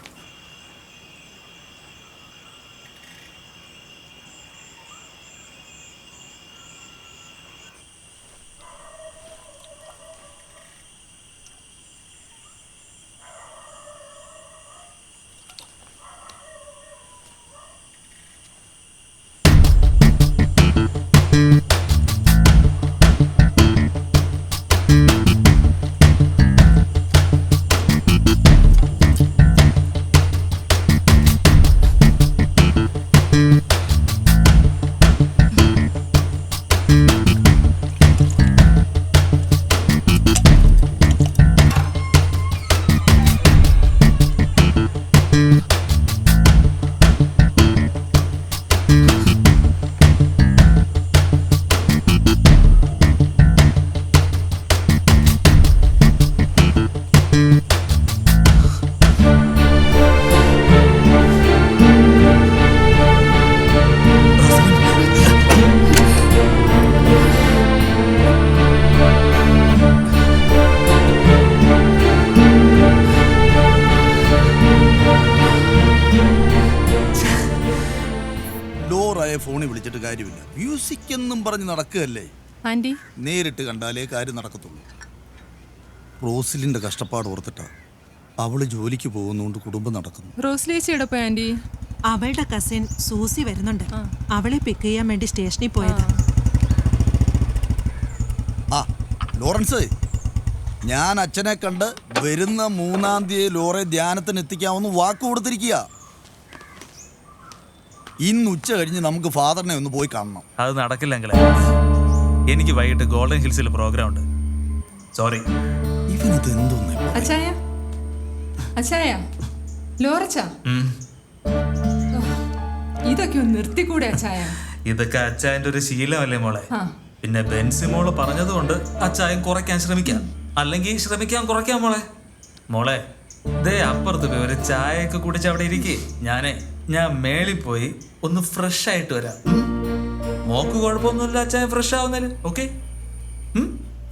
നാളായ ഫോണിൽ വിളിച്ചിട്ട് കാര്യമില്ല. മ്യൂസിക് എന്നും പറഞ്ഞ് നടക്കുകയല്ലേ. ആൻറ്റി നേരിട്ട് കണ്ടാലേ കാര്യം നടക്കത്തുള്ളൂ. റോസിലിൻ്റെ കഷ്ടപ്പാട് ഓർത്തിട്ടാ അവള് ജോലിക്ക് പോകുന്നതുകൊണ്ട് കുടുംബം നടക്കുന്നു. റോസ്ലേച്ചിയുടെ പോയി ആൻറ്റി. അവളുടെ കസിൻ സൂസി വരുന്നുണ്ട്. അവളെ പിക്ക് ചെയ്യാൻ വേണ്ടി സ്റ്റേഷനിൽ പോയത്. ആ ലോറൻസ്, ഞാൻ അച്ഛനെ കണ്ട് വരുന്ന 3-ാം തീയതി ലോറെ ധ്യാനത്തിന് എത്തിക്കാമെന്ന് വാക്ക് കൊടുത്തിരിക്കുക. ഇന്ന് ഉച്ച കഴിഞ്ഞ് നമുക്ക് ഫാദറിനെ ഒന്ന് പോയി കാണണം. അത് നടക്കില്ലെങ്കിൽ എനിക്ക് വൈകിട്ട് ഗോൾഡൻ ഹിൽസിൽ പ്രോഗ്രാം ഉണ്ട്. സോറി. ഇവനിത് എന്തോന്ന് അച്ചായ അച്ചായ ലോറച്ച, ഇതൊക്കെ ഒന്ന് നിർത്തിക്കൂടെ അച്ചായ? ഇതൊക്കെ അച്ചായന്റെ ഒരു ശീലമല്ലേ മോളെ. പിന്നെ ബെൻസി മോള് പറഞ്ഞതുകൊണ്ട് അച്ചായൻ കുറയ്ക്കാൻ ശ്രമിക്കാം. അല്ലെങ്കിൽ ശ്രമിക്കാൻ കുറയ്ക്കാം മോളെ. മോളെ ദേ അപ്പുറത്ത് പോയി ഒരു ചായയൊക്കെ കുടിച്ച് അവിടെ ഇരിക്കേ. ഞാൻ മേളിൽ പോയി ഒന്ന് ഫ്രഷ് ആയിട്ട് വരാം. മോക്ക് കുഴപ്പമൊന്നുമില്ല അച്ചായൻ ഫ്രഷ് ആവുന്നതിന്. ഓക്കെ.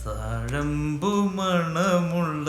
തഴമ്പു മണമുള്ള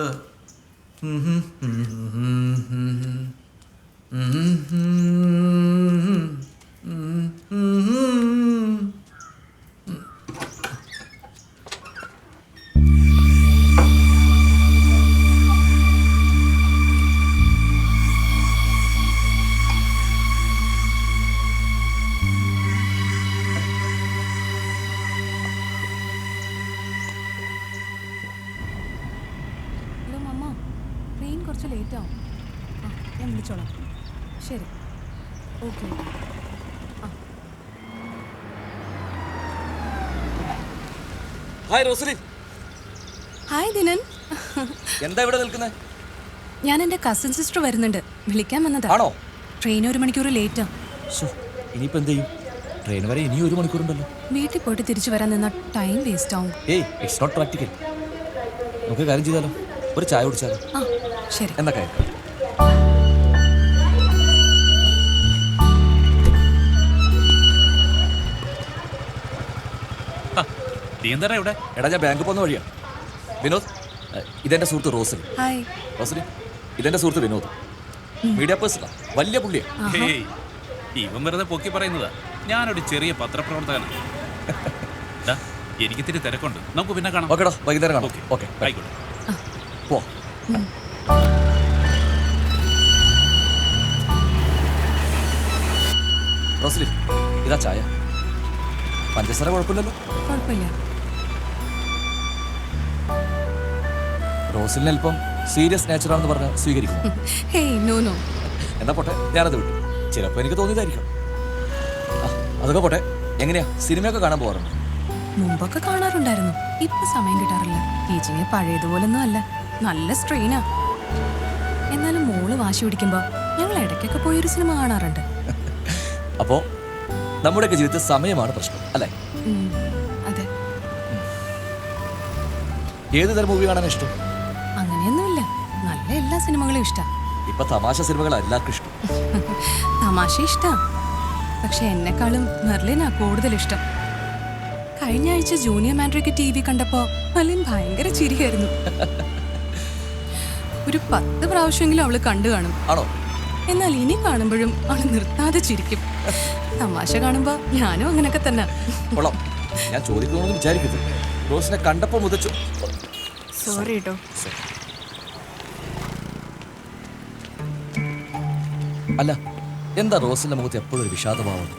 ഹലോ മമ്മ, ട്രെയിൻ കുറച്ച് ലേറ്റ് ആവും. ആ ഞാൻ വിളിച്ചോളാം. ശരി, ഓക്കെ. ഹായ് റോസലിൻ. ഹായ് ദിനൻ. എന്താ ഇവിടെ നിൽക്കുന്നത്? ഞാൻ എൻ്റെ കസിൻ സിസ്റ്റർ വരുന്നുണ്ട്, വിളിക്കാൻ വന്നതാ. ആണോ? ട്രെയിൻ 1 മണിക്കൂർ ലേറ്റാ. ഇനിയിപ്പോ എന്ത് ചെയ്യും? ട്രെയിൻ വരെ ഇനി 1 മണിക്കൂറുണ്ടല്ലോ. വീട്ടിൽ പോയിട്ട് തിരിച്ചു വരാൻ നിന്ന ടൈം വേസ്റ്റ് ആവും. It's not practical. നമുക്ക് കാര്യം ചെയ്താലോ, ഒരു ചായ കുടിച്ചാലോ? ആ ശരി. എന്താ കാര്യം? ഇവിടെ എടാ ഞാൻ ബാങ്ക് പോകുന്ന വഴിയാണ്. വിനോദ്, ഇതെന്റെ സുഹൃത്ത് റോസലി. ഹായ് റോസലി, ഇതെന്റെ സുഹൃത്ത് വിനോദ്. മീഡിയ പേഴ്സണാ, വലിയ പുള്ളിയാ. ഇവൻ വെറുതെ പൊക്കി പറയുന്നതാ. ഞാനൊരു ചെറിയ പത്രപ്രവർത്തകനാണ്. എനിക്ക് ഇത്തിരി തിരക്കുണ്ട്, നമുക്ക് പിന്നെ കാണാം. ഓക്കെടാ, വൈകുന്നേരം കാണാം. ഓക്കെ, ആയിക്കോട്ടെ. പോ. റോസലി, ഇതാ ചായ. പഞ്ചസാര കുഴപ്പമില്ലല്ലോ? കുഴപ്പമില്ല. റോസലിന് അല്പം സീരിയസ് നേച്ചറാണെന്ന് പറഞ്ഞാൽ സ്വീകരിക്കും. Hey no no. എന്നാ പോട്ടെ, ഞാനത് വിട്ടു. ചിലപ്പോൾ എനിക്ക് തോന്നിയതായിരിക്കും. അതൊക്കെ പോട്ടെ. എങ്ങനെയാ സിനിമയൊക്കെ കാണാൻ പോകാറുണ്ട്? മുമ്പൊക്കെ കാണാറുണ്ടായിരുന്നു, ഇപ്പൊ സമയം കിട്ടാറില്ല. ടീച്ചിങ് പഴയതുപോലൊന്നും അല്ല, നല്ല സ്ട്രെയിനാ. എന്നാലും മോള് വാശി പിടിക്കുമ്പോ ഞങ്ങൾ ഇടയ്ക്കൊക്കെ പോയി ഒരു സിനിമ കാണാറുണ്ട്. അപ്പോ നമ്മുടെയൊക്കെ ജീവിതത്തിൽ സമയമാണ് പ്രശ്നം, അല്ലേ? അതെ. ഏത് തരം മൂവി കാണാൻ ഇഷ്ടം? അങ്ങനെയൊന്നുമില്ല, നല്ല എല്ലാ സിനിമകളും ഇഷ്ടാ. ഇപ്പൊ തമാശ സിനിമകൾ എല്ലാവർക്കും ഇഷ്ടം. തമാശ ഇഷ്ടാ, പക്ഷെ എന്നെക്കാളും മെർലിനാ കൂടുതൽ ഇഷ്ടം. കഴിഞ്ഞ ആഴ്ച ജൂനിയർ മാൻഡ്രിക്ക് TV കണ്ടപ്പോ മെർലിൻ ഭയങ്കര ചിരിയായിരുന്നു. ഒരു 10 പ്രാവശ്യമെങ്കിലും അവള് കണ്ടു കാണും. ആണോ? എന്നാൽ ഇനി കാണുമ്പോഴും അവള് നിർത്താതെ ചിരിക്കും. തമാശ കാണുമ്പോ ഞാനും അങ്ങനെയൊക്കെ തന്നെ. കൊള്ളാം. ഞാൻ ചോദിക്കണമെന്ന് വിചാരിക്കരുത്. റോസിനെ കണ്ടപ്പോ മുതച്ചു. സോറി കേട്ടോ. അല്ല, എന്താ റോസിന്റെ മുഖത്ത് എപ്പോഴും ഒരു വിഷാദഭാവം?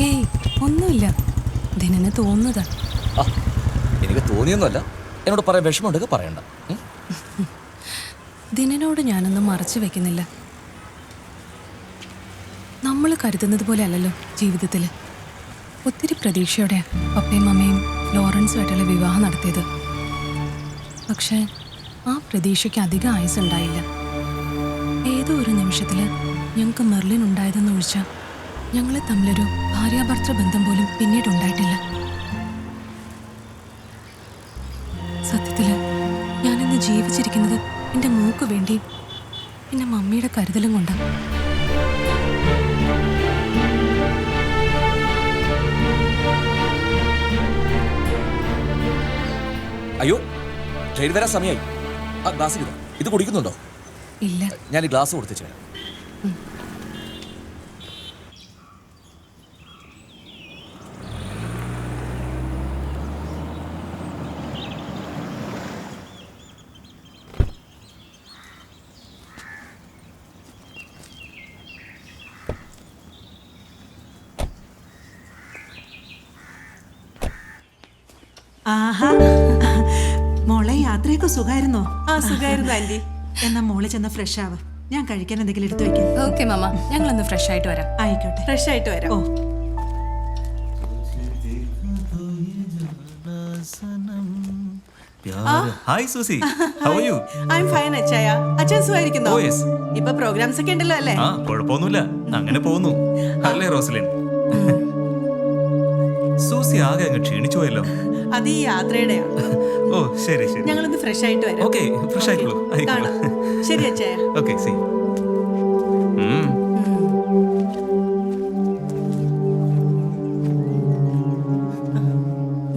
ഏയ് ഒന്നുമില്ല, ദിനന് തോന്നുന്നതാ. എനിക്ക് തോന്നിയൊന്നുമല്ല. എന്നോട് പറയാൻ വിഷമമുണ്ടെങ്കിൽ പറയണ്ട. ദിനനോട് ഞാനൊന്നും മറച്ചു വെക്കുന്നില്ല. നമ്മൾ കരുതുന്നത് പോലെ അല്ലല്ലോ ജീവിതത്തിൽ. ഒത്തിരി പ്രതീക്ഷയോടെ പപ്പയും അമ്മയും ലോറൻസുമായിട്ടുള്ള വിവാഹം നടത്തിയത്. പക്ഷേ ആ പ്രതീക്ഷയ്ക്ക് അധികം ആയുസ് ഉണ്ടായില്ല. ഏതോ ഒരു നിമിഷത്തിൽ ഞങ്ങൾക്ക് മെർലിൻ ഉണ്ടായതെന്ന് ഒഴിച്ചാൽ ഞങ്ങളെ തമ്മിലൊരു ഭാര്യാഭർത്തൃ ബന്ധം പോലും പിന്നീട് ഉണ്ടായിട്ടില്ല. സത്യത്തിൽ ഞാനിന്ന് ജീവിച്ചിരിക്കുന്നത് എൻ്റെ മോക്ക് വേണ്ടി എൻ്റെ മമ്മിയുടെ കരുതലും കൊണ്ടാണ്. അയ്യോ, ട്രെയിൻ വരാൻ സമയമായി. ആ ഗ്ലാസ് ഇത് കുടിക്കുന്നുണ്ടോ? ഇല്ല. ഞാൻ ഈ ഗ്ലാസ് കൊടുത്തിച്ചു വരാം. ആഹാ, മോളെ യാത്രയൊക്കെ സുഖമായിരുന്നോ? ആ സുഖമായിരുന്നു ആന്റി. എന്നാ മോള് ചെന്ന് ഫ്രഷ് ആവാ. ഞാൻ കഴിക്കാൻ എന്തെങ്കിലും എടുത്തു വെക്കാം. ഓക്കെ മാമ, ഞങ്ങളൊന്ന് ഫ്രഷ് ആയിട്ട് വരാം. ആയിക്കോട്ടെ, ഫ്രഷ് ആയിട്ട് വരാം. Oh hi Susie, how are you? I am fine അച്ചായ. അച്ഛൻ സുഖമായിരിക്കുന്നോ? Oh, yes. ഇപ്പൊ പ്രോഗ്രാംസ് ഒക്കെ ഉണ്ടല്ലോ അല്ലേ? ആ, കുഴപ്പമൊന്നുമില്ല, അങ്ങനെ പോകുന്നു. അല്ലേ റോസലിൻ? സൂസി ആകെ അങ്ങ് ക്ഷീണിച്ചു പോയല്ലോ. അത് ഈ യാത്രയുടെയാ. ഓ ശരി ശരി, ഞങ്ങളൊന്ന് ഫ്രഷ് ആയിട്ട് വരാം. ഓക്കെ, ഫ്രഷ് ആയിക്കോളൂ. കാണാം. ശരി അച്ചായ. ഓക്കെ, സി.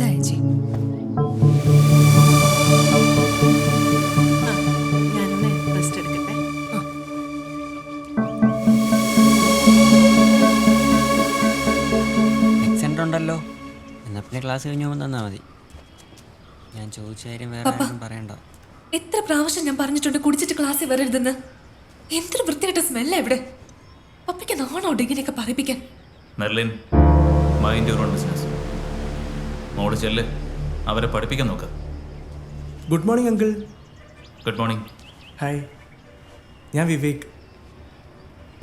ദാ ചേച്ചി. ഞാനൊന്ന് റെസ്റ്റ് എടുക്കട്ടെ. സെന്റർ ഉണ്ടല്ലോ, എന്നാ പിന്നെ ക്ലാസ് കഴിഞ്ഞ് പോകുമ്പോൾ തന്നാൽ മതി. ഞാൻ ചോദിച്ച കാര്യം വേറെ ആരും പറയണ്ട. എത്ര പ്രാവശ്യം ഞാൻ പറഞ്ഞിട്ടുണ്ട് കുടിച്ചിട്ട് ക്ലാസ്സിൽ വരരുതെന്ന്. എന്തൊരു വൃത്തിയായിട്ട സ്മെല്ല ഇവിടെ. പപ്പയ്ക്ക് നാണോട്ട് ഇങ്ങനെയൊക്കെ പറയിപ്പിക്കാൻ. Merlin, mind your own business. മോള് ചെല്ല്, അവരെ പഠിപ്പിക്കാൻ നോക്ക്. Good morning uncle. Good morning. Hi, ഞാൻ വിവേക്.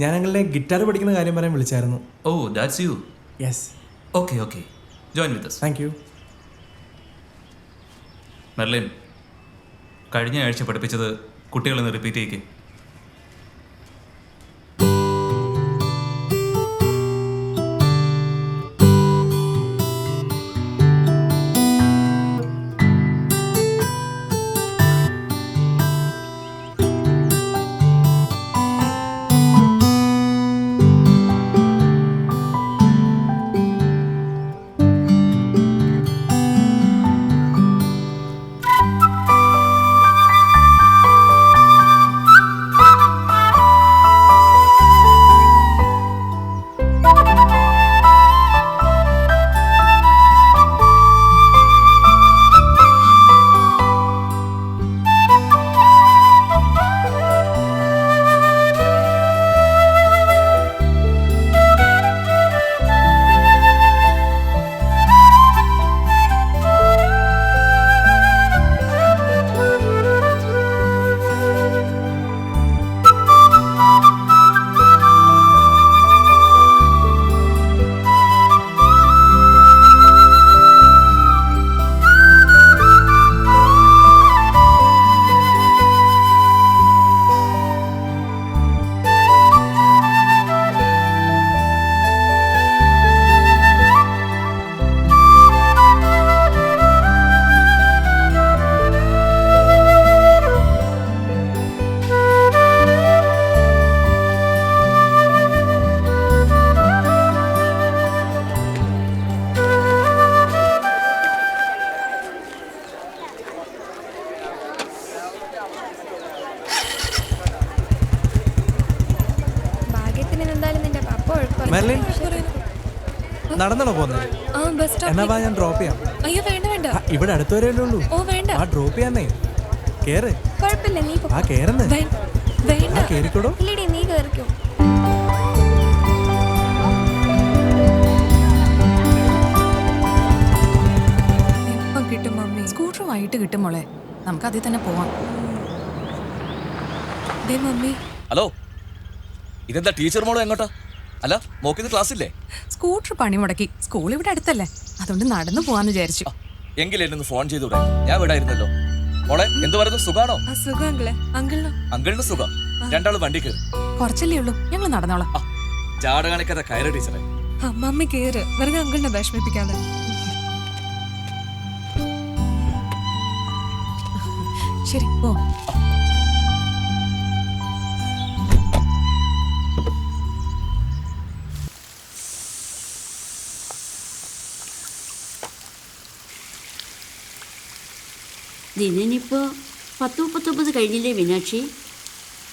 ഞാൻ അങ്കിളിനെ ഗിറ്റാർ പഠിക്കുന്ന കാര്യം പറയാൻ വിളിച്ചായിരുന്നു. Oh, that's you. Yes. Okay okay, join with us. Thank you. Merlin, കഴിഞ്ഞ ആഴ്ച പഠിപ്പിച്ചത് കുട്ടികളൊന്ന് റിപ്പീറ്റ് ചെയ്യിക്കും. മെർലിൻ, നടന്നാണോ പോകുന്നത്? എന്നാ വാ, ഞാൻ ഡ്രോപ്പ് ചെയ്യാം. അയ്യോ വേണ്ട വേണ്ട, ഇവിടെ അടുത്ത് വരെ ഉള്ളൂ. ഓ വേണ്ട, ആ ഡ്രോപ്പ് ചെയ്യാന്നേ. കേറ്. കുഴപ്പമില്ല, നീ ആ കേറുന്നേ. വേണ്ട. ആ കേറിക്കോടോ. ഇല്ലടി, നീ കേറിക്കോ. എപ്പം കിട്ടും മമ്മി? സ്കൂട്ടർ വൈകിട്ട് കിട്ടും മോളെ, നമുക്ക് അതിൽ തന്നെ പോവാം. ദേ മമ്മി. ഹലോ, ഇതെന്താ ടീച്ചർ മോളോ എങ്ങോട്ടാ? അല്ല, മോക്കിന്ന് ക്ലാസ് ഇല്ലേ? സ്കൂട്ടർ പണി മുടക്കി. സ്കൂൾ ഇവിടെ അടുത്തല്ലേ, അതുകൊണ്ട് നടന്നു പോവാന്ന് വിചാരിച്ചു. എങ്കിലും ഫോൺ ചെയ്തൂടെ? ഞാൻ വിടായിരുന്നല്ലോ. മോളെ, എന്ത് പറയുന്നു? സുഖാണോ? അങ്കിളിന് സുഖം. രണ്ടാള് വണ്ടി കയറി. കുറച്ചല്ലേ ഉള്ളൂ, ഞങ്ങൾ നടന്നോളാം. ചാട കാണിക്കാതെ കയറി ടീച്ചറെ. മമ്മി കേറ്, വെറുതെ അങ്കിളിനെ വിഷമിപ്പിക്കാതെ. ശരി പോ. ദിനനിപ്പോ 10-39 കഴിഞ്ഞില്ലേ മീനാക്ഷി?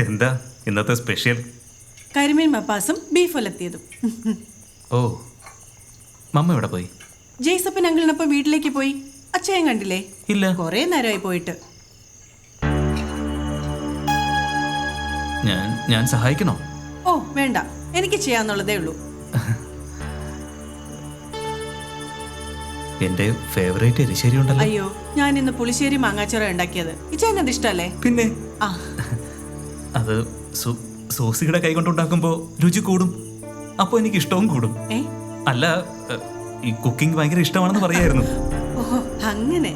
എന്താ ഇന്നത്തെ സ്പെഷ്യൽ? കരിമീൻ മപ്പാസും ബീഫ് ഒലത്തിയതും. ഓ, മമ്മ എവിടെ പോയി? ജെയ്സപ്പൻ അങ്കിളിനൊപ്പം വീട്ടിലേക്ക് പോയി. അച്ഛയും കണ്ടില്ലേ? ഇല്ല. കുറേ നേരമായി പോയിട്ട്. ഞാൻ സഹായിക്കണോ? ഓ വേണ്ട, എനിക്ക് ചെയ്യാന്നുള്ളതേ ഉള്ളൂ. എന്റെ ഫേവറേറ്റ് എരിശ്ശേരി ഉണ്ടല്ലോ. അയ്യോ, ഞാൻ ഇന്ന് പുളിശ്ശേരി മാങ്ങാച്ചോറ ഉണ്ടാക്കിയത്. ഇച്ചേനത് ഇഷ്ടല്ലേ? പിന്നെ ആ, അത് സോസിയുടെ കൈ കൊണ്ടുണ്ടാക്കുമ്പോ രുചി കൂടും, അപ്പൊ എനിക്ക് ഇഷ്ടവും കൂടും. അല്ല, ഈ കുക്കിംഗ് ഭയങ്കര ഇഷ്ടമാണെന്ന് പറയായിരുന്നു. ഓഹോ, അങ്ങനെ.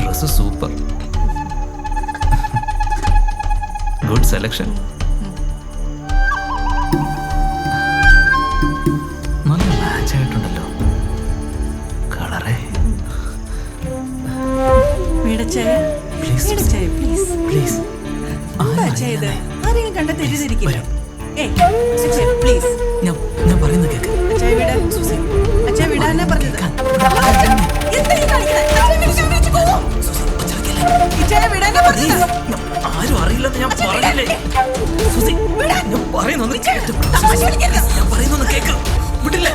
Dress super, good selection. നല്ല മാച്ച് ആയിട്ടുണ്ടല്ലോ കളറേ. പ്ലീസ് ആരെങ്കിലും കണ്ട തെറ്റിദ്ധരിക്കില്ല. പ്ലീസ്, ഞാൻ പറയുന്നത് കേക്ക്. അച്ഛാ വിടാനാ പറഞ്ഞത്. ആരും അറിയില്ലെന്ന് ഞാൻ പറഞ്ഞില്ലേ? ഞാൻ പറയുന്നൊന്ന് കേക്ക്. ഞാൻ പറയുന്നൊന്ന് കേക്ക്. വിട്ടില്ലേ?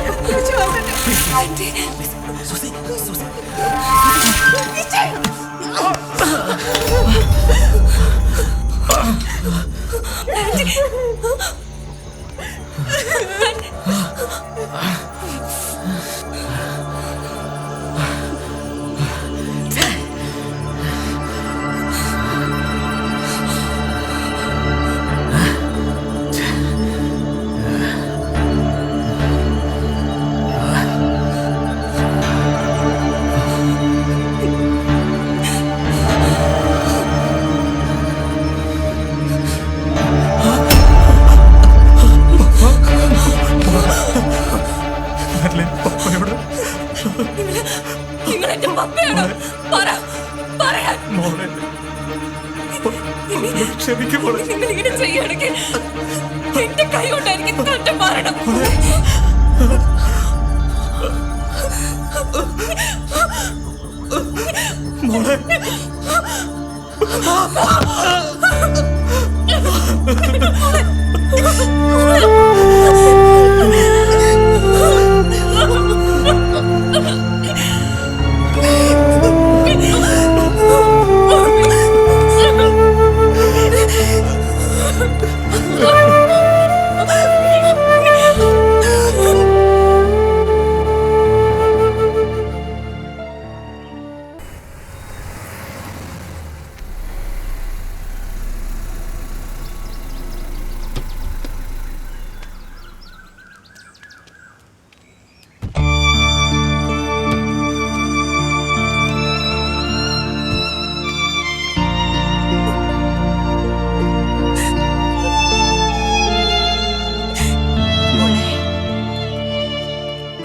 നിങ്ങളിങ്ങനെ ചെയ്യുകയാണെങ്കിൽ എന്റെ കൈ കൊണ്ടായിരിക്കും കറ്റം മാറണം.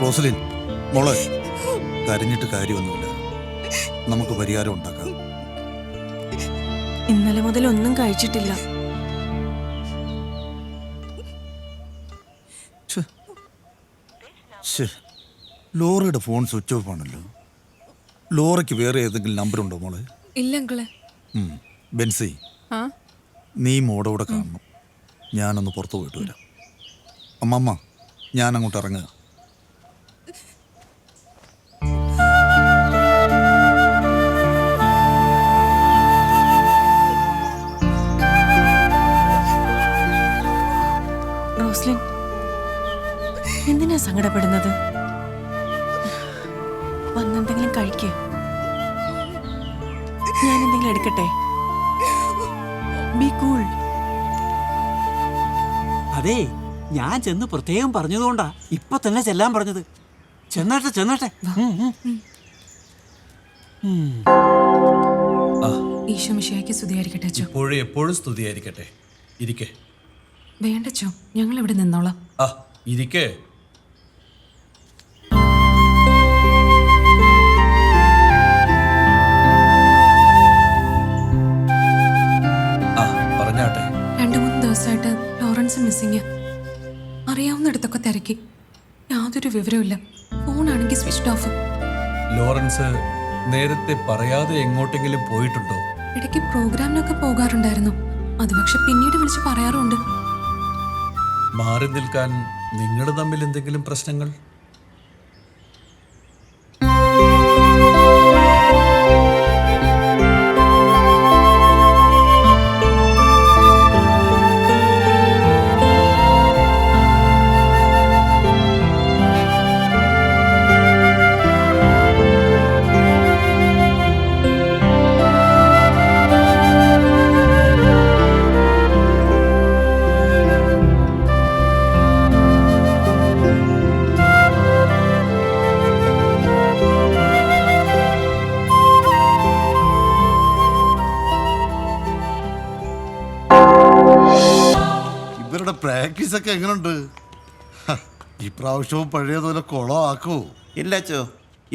റോസലിൻ മോളെ, കരഞ്ഞിട്ട് കാര്യമൊന്നുമില്ല, നമുക്ക് പരിഹാരം ഉണ്ടാക്കാം. ഇന്നലെ മുതൽ ഒന്നും കഴിച്ചിട്ടില്ല. ലോറയുടെ ഫോൺ സ്വിച്ച് ഓഫ് ആണല്ലോ. ലോറയ്ക്ക് വേറെ ഏതെങ്കിലും നമ്പർ ഉണ്ടോ മോളെ? ഇല്ല അങ്കിളെ. ബെൻസി, നീ മോടോടെ കാണണം. ഞാനൊന്ന് പുറത്തു പോയിട്ട് വരാം. അമ്മമ്മ, ഞാൻ അങ്ങോട്ട് ഇറങ്ങുക. റോസ്ലിൻ, എന്തിനാ സങ്കടപ്പെടുന്നത്? വന്നെന്തെങ്കിലും കഴിക്കേ? ഞാൻ എന്തെങ്കിലും എടുക്കട്ടെ? B cool. അതെ, ഞാൻ ചെന്ന് പ്രത്യേകം പറഞ്ഞതുകൊണ്ടാ ഇപ്പൊ തന്നെ ചെല്ലാൻ പറഞ്ഞത്. ചെന്നാട്ടെ ചെന്നാട്ടെ. ഈശോ മിശിഹായ്ക്ക് സ്തുതിയായിരിക്കട്ടെ അച്ചോ. ഇപ്പോഴും എപ്പോഴും സ്തുതിയായിരിക്കട്ടെ. ഇരിക്കേ. വേണ്ടച്ചോ, ഞങ്ങൾ ഇവിടെ നിന്നോളാം. ഇരിക്കേ. പറഞ്ഞാട്ടെ. 2-3 ദിവസമായിട്ട് ലോറൻസ് മിസ്സിങ്. അറിയാവുന്നിടത്തൊക്കെ തിരക്കി, യാതൊരു വിവരവുമില്ല. ഫോണാണെങ്കിൽ സ്വിച്ച് ഓഫ്. ലോറൻസ് നേരത്തെ പറയാതെ എങ്ങോട്ടെങ്കിലും പോയിട്ടുണ്ടോ? ഇടയ്ക്ക് പ്രോഗ്രാമിനൊക്കെ പോകാറുണ്ടായിരുന്നു. അത് പക്ഷെ പിന്നീട് വിളിച്ച് പറയാറുണ്ട്. മാറി നിൽക്കാൻ നിങ്ങൾ തമ്മിൽ എന്തെങ്കിലും പ്രശ്നങ്ങൾ? ഇവരുടെ പ്രാക്ടീസ് ഒക്കെ എങ്ങനെയുണ്ട്? ഇപ്രാവശ്യവും പഴയതുപോലെ കുളം ആക്കോ? ഇല്ല അച്ചോ,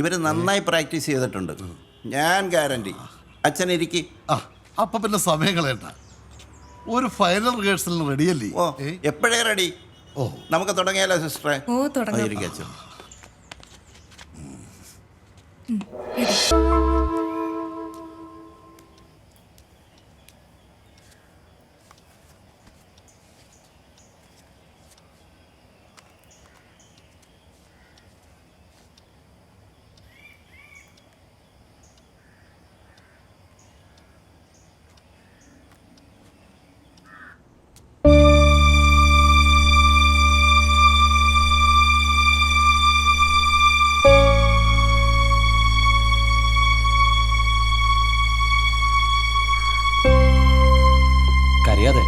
ഇവർ നന്നായി പ്രാക്ടീസ് ചെയ്തിട്ടുണ്ട്. ഞാൻ ഗ്യാരണ്ടി. അച്ഛൻ ഇരിക്കി. അപ്പൊ പിന്നെ സമയം കളയണ്ട. ഒരു ഫൈനൽ റിഹേഴ്സലിന് റെഡിയല്ലേ? ഓ, എപ്പോഴേ റെഡി. ഓ, നമുക്ക് തുടങ്ങിയാലോ സിസ്റ്ററെ? ഓ, തുടങ്ങാം. ഇരിക്കുക അച്ഛൻ. കരയാതെ.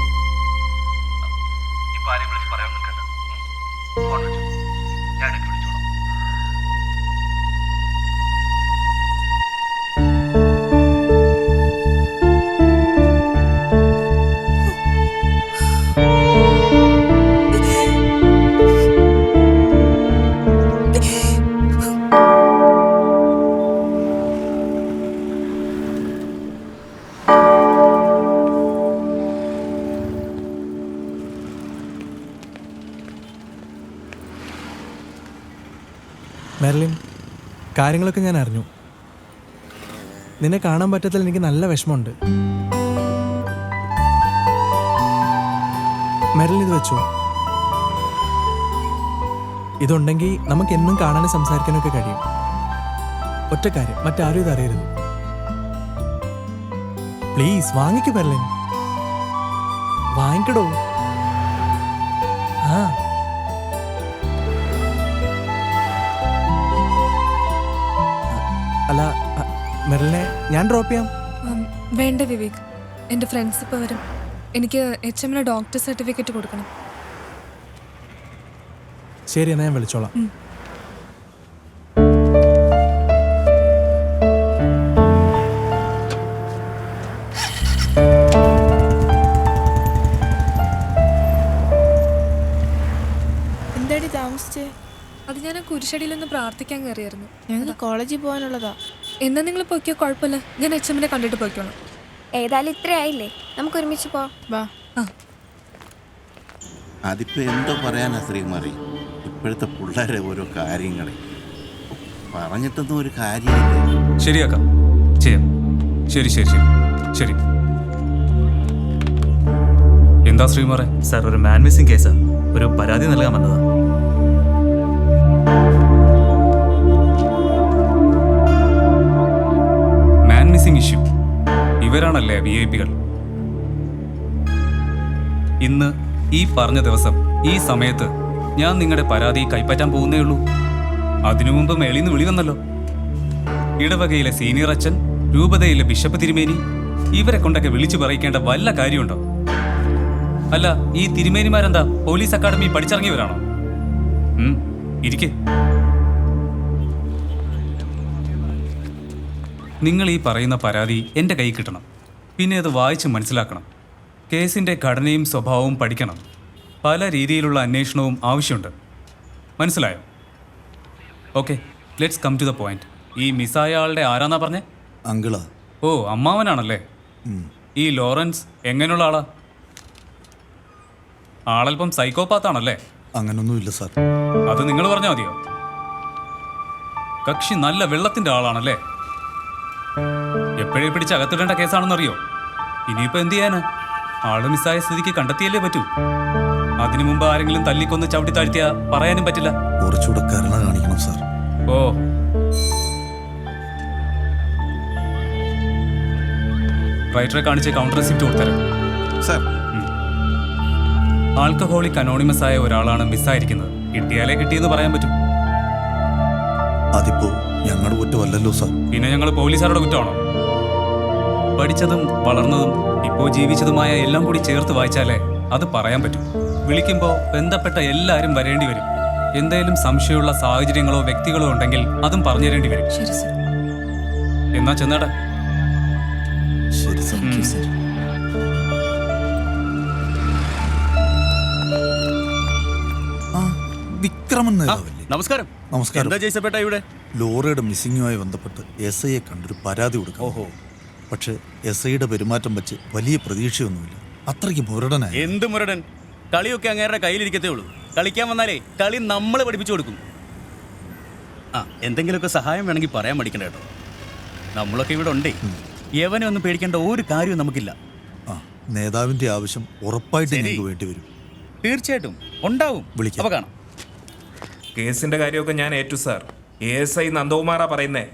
മെർലിൻ, കാര്യങ്ങളൊക്കെ ഞാൻ അറിഞ്ഞു. നിന്നെ കാണാൻ പറ്റത്തിൽ എനിക്ക് നല്ല വിഷമമുണ്ട്. മെർലിൻ, ഇത് വെച്ചോ. ഇതുണ്ടെങ്കിൽ നമുക്ക് എന്നും കാണാനും സംസാരിക്കാനൊക്കെ കഴിയും. ഒറ്റ കാര്യം, മറ്റാരും ഇത് അറിയരുത്. പ്ലീസ് വാങ്ങിക്കൂ മെർലിൻ, വാങ്ങിക്കടോ. ആ, അല്ല മെർലിനെ ഞാൻ ഡ്രോപ്പ് ചെയ്യാം. വേണ്ട വിവേക്, എൻ്റെ ഫ്രണ്ട്സ് ഇപ്പോൾ വരും. എനിക്ക് HMന് ഡോക്ടർ സർട്ടിഫിക്കറ്റ് കൊടുക്കണം. ശരി, എന്നാൽ ഞാൻ വിളിച്ചോളാം. എന്താടി താമസിച്ചേ? അത് ഞാൻ ആ കുരിശടിയിലൊന്ന് പ്രാർത്ഥിക്കാൻ കയറിയായിരുന്നു. ഞങ്ങൾക്ക് കോളേജിൽ പോകാനുള്ളതാ. എന്നാ നിങ്ങൾ പോയിക്കോ, കുഴപ്പമില്ല. ഞാൻ HMനെ കണ്ടിട്ട് പോയിക്കോളാം. ഏതായാലും ഇത്ര ആയില്ലേ, നമുക്ക് ഒരുമിച്ച് പോവാം. വാ. അതിപ്പോ എന്തോ പറയാനാ ശ്രീകുമാരി, ഇപ്പോഴത്തെ പിള്ളേരെ ഓരോ കാര്യങ്ങളെ പറഞ്ഞിട്ടൊന്നും ഒരു കാര്യമില്ല. ശരിയാക്കാം, ചെയ്യാം. ശരി ശരി ശരി ശരി. എന്താ ശ്രീകുമാറെ? സാർ, ഒരു മാൻ മിസ്സിംഗ് കേസാ. ഒരു പരാതി നൽകാൻ വന്നതാ. Man missing issue. ഇവരാണല്ലേ VIP-കൾ? ഇന്ന് ഈ പറഞ്ഞ ദിവസം ഈ സമയത്ത് ഞാൻ നിങ്ങളുടെ പരാതി കൈപ്പറ്റാൻ പോകുന്നേ ഉള്ളൂ. അതിനു മുമ്പ് മേളിന്ന് വിളി വന്നല്ലോ. ഇടവകയിലെ സീനിയർ അച്ഛൻ, രൂപതയിലെ ബിഷപ്പ് തിരുമേനി, ഇവരെ കൊണ്ടൊക്കെ വിളിച്ചു പറയിക്കേണ്ട വല്ല കാര്യമുണ്ടോ? അല്ല, ഈ തിരുമേനിമാരെന്താ പോലീസ് അക്കാഡമി പഠിച്ചിറങ്ങിയവരാണോ? ഇരിക്കെ. നിങ്ങൾ ഈ പറയുന്ന പരാതി എൻ്റെ കയ്യിൽ കിട്ടണം. പിന്നെ അത് വായിച്ച് മനസ്സിലാക്കണം. കേസിൻ്റെ ഘടനയും സ്വഭാവവും പഠിക്കണം. പല രീതിയിലുള്ള അന്വേഷണവും ആവശ്യമുണ്ട്. മനസ്സിലായോ? Okay, let's come to the point. ഈ മിസ്സായ ആളുടെ ആരാന്നാ പറഞ്ഞേ? അങ്കിളാ. ഓ, അമ്മാവനാണല്ലേ. ഈ ലോറൻസ് എങ്ങനെയുള്ള ആളാ? ആളല്പം സൈക്കോപാത്താണല്ലേ? അങ്ങനൊന്നുമില്ല സാർ. അത് നിങ്ങൾ പറഞ്ഞാൽ മതിയോ? കക്ഷി നല്ല വെള്ളത്തിൻ്റെ ആളാണല്ലേ? എപ്പോഴേ പിടിച്ച് അകത്തിടേണ്ട കേസാണെന്നറിയോ? ഇനിയിപ്പോ എന്ത് ചെയ്യാനാ? ആള് മിസ്സായ സ്ഥിതിക്ക് കണ്ടെത്തിയല്ലേ പറ്റൂ. അതിനു മുമ്പ് ആരെങ്കിലും തല്ലിക്കൊന്ന് ചവിട്ടി താഴ്ത്തിയാ പറയാനും പറ്റില്ല. കുറച്ചുകൂടെ കരുണ കാണിക്കണം സാർ. ഓ, റൈറ്ററെ കാണിച്ച് കൗണ്ടർ റെസിപ്റ്റ് കൊടുത്തരാം. സാർ, ആൽക്കഹോളിക് അനോണിമസ് ആയ ഒരാളാണ് മിസ്സായിരിക്കുന്നത്. കിട്ടിയാലേ കിട്ടിയെന്ന് പറയാൻ പറ്റും. അതിപ്പോ ഞങ്ങളുടെ കുറ്റമല്ലല്ലോ സാർ. പിന്നെ ഞങ്ങൾ പോലീസുകാരുടെ കുറ്റമാണോ? പഠിച്ചതും വളർന്നതും ഇപ്പോൾ ജീവിച്ചതുമായ എല്ലാം കൂടി ചേർത്ത് വായിച്ചാലേ അത് പറയാൻ പറ്റും. വിളിക്കുമ്പോൾ ബന്ധപ്പെട്ട എല്ലാവരും വരേണ്ടി വരും. എന്തെങ്കിലും സംശയമുള്ള സാഹചര്യങ്ങളോ വ്യക്തികളോ ഉണ്ടെങ്കിൽ അതും പറഞ്ഞു തരേണ്ടി വരും. ശരി സർ. എന്നാ ചെന്നാട്ടെ. ശരി sir. Thank you sir. Vikraman നേതാവല്ലേ? നമസ്കാരം. നമസ്കാരം. എന്താ ജയ്സപ്പേട്ട ഇവിടെ? ലോറിയുടെ മിസ്സിങ്ങുമായി ബന്ധപ്പെട്ട് എസ് ഐയെ കണ്ടൊരു പരാതി കൊടുക്കാം. ഓഹോ. പക്ഷെ എസ് ഐയുടെ പെരുമാറ്റം വെച്ച് വലിയ പ്രതീക്ഷയൊന്നുമില്ല. അത്രയ്ക്ക് മുരടനായി. എന്ത് മുരടൻ? കളിയൊക്കെ അങ്ങേരുടെ കയ്യിലിരിക്കത്തേ ഉള്ളൂ. കളിക്കാൻ വന്നാലേ കളി നമ്മൾ പഠിപ്പിച്ചു കൊടുക്കും. എന്തെങ്കിലുമൊക്കെ സഹായം വേണമെങ്കിൽ പറയാൻ മടിക്കണ്ട കേട്ടോ. നമ്മളൊക്കെ ഇവിടെ ഉണ്ടേ. യവനെ ഒന്നും പേടിക്കേണ്ട ഒരു കാര്യവും നമുക്കില്ല. നേതാവിന്റെ ആവശ്യം ഉറപ്പായിട്ട് ഞങ്ങൾക്ക് വേണ്ടി വരും. തീർച്ചയായിട്ടും ഉണ്ടാവും. വിളിക്കാം. അപ്പൊ കാണാം. കേസിന്റെ കാര്യമൊക്കെ ഞാൻ ഏറ്റു സാർ. ASI നന്ദകുമാറാ പറയുന്നേ.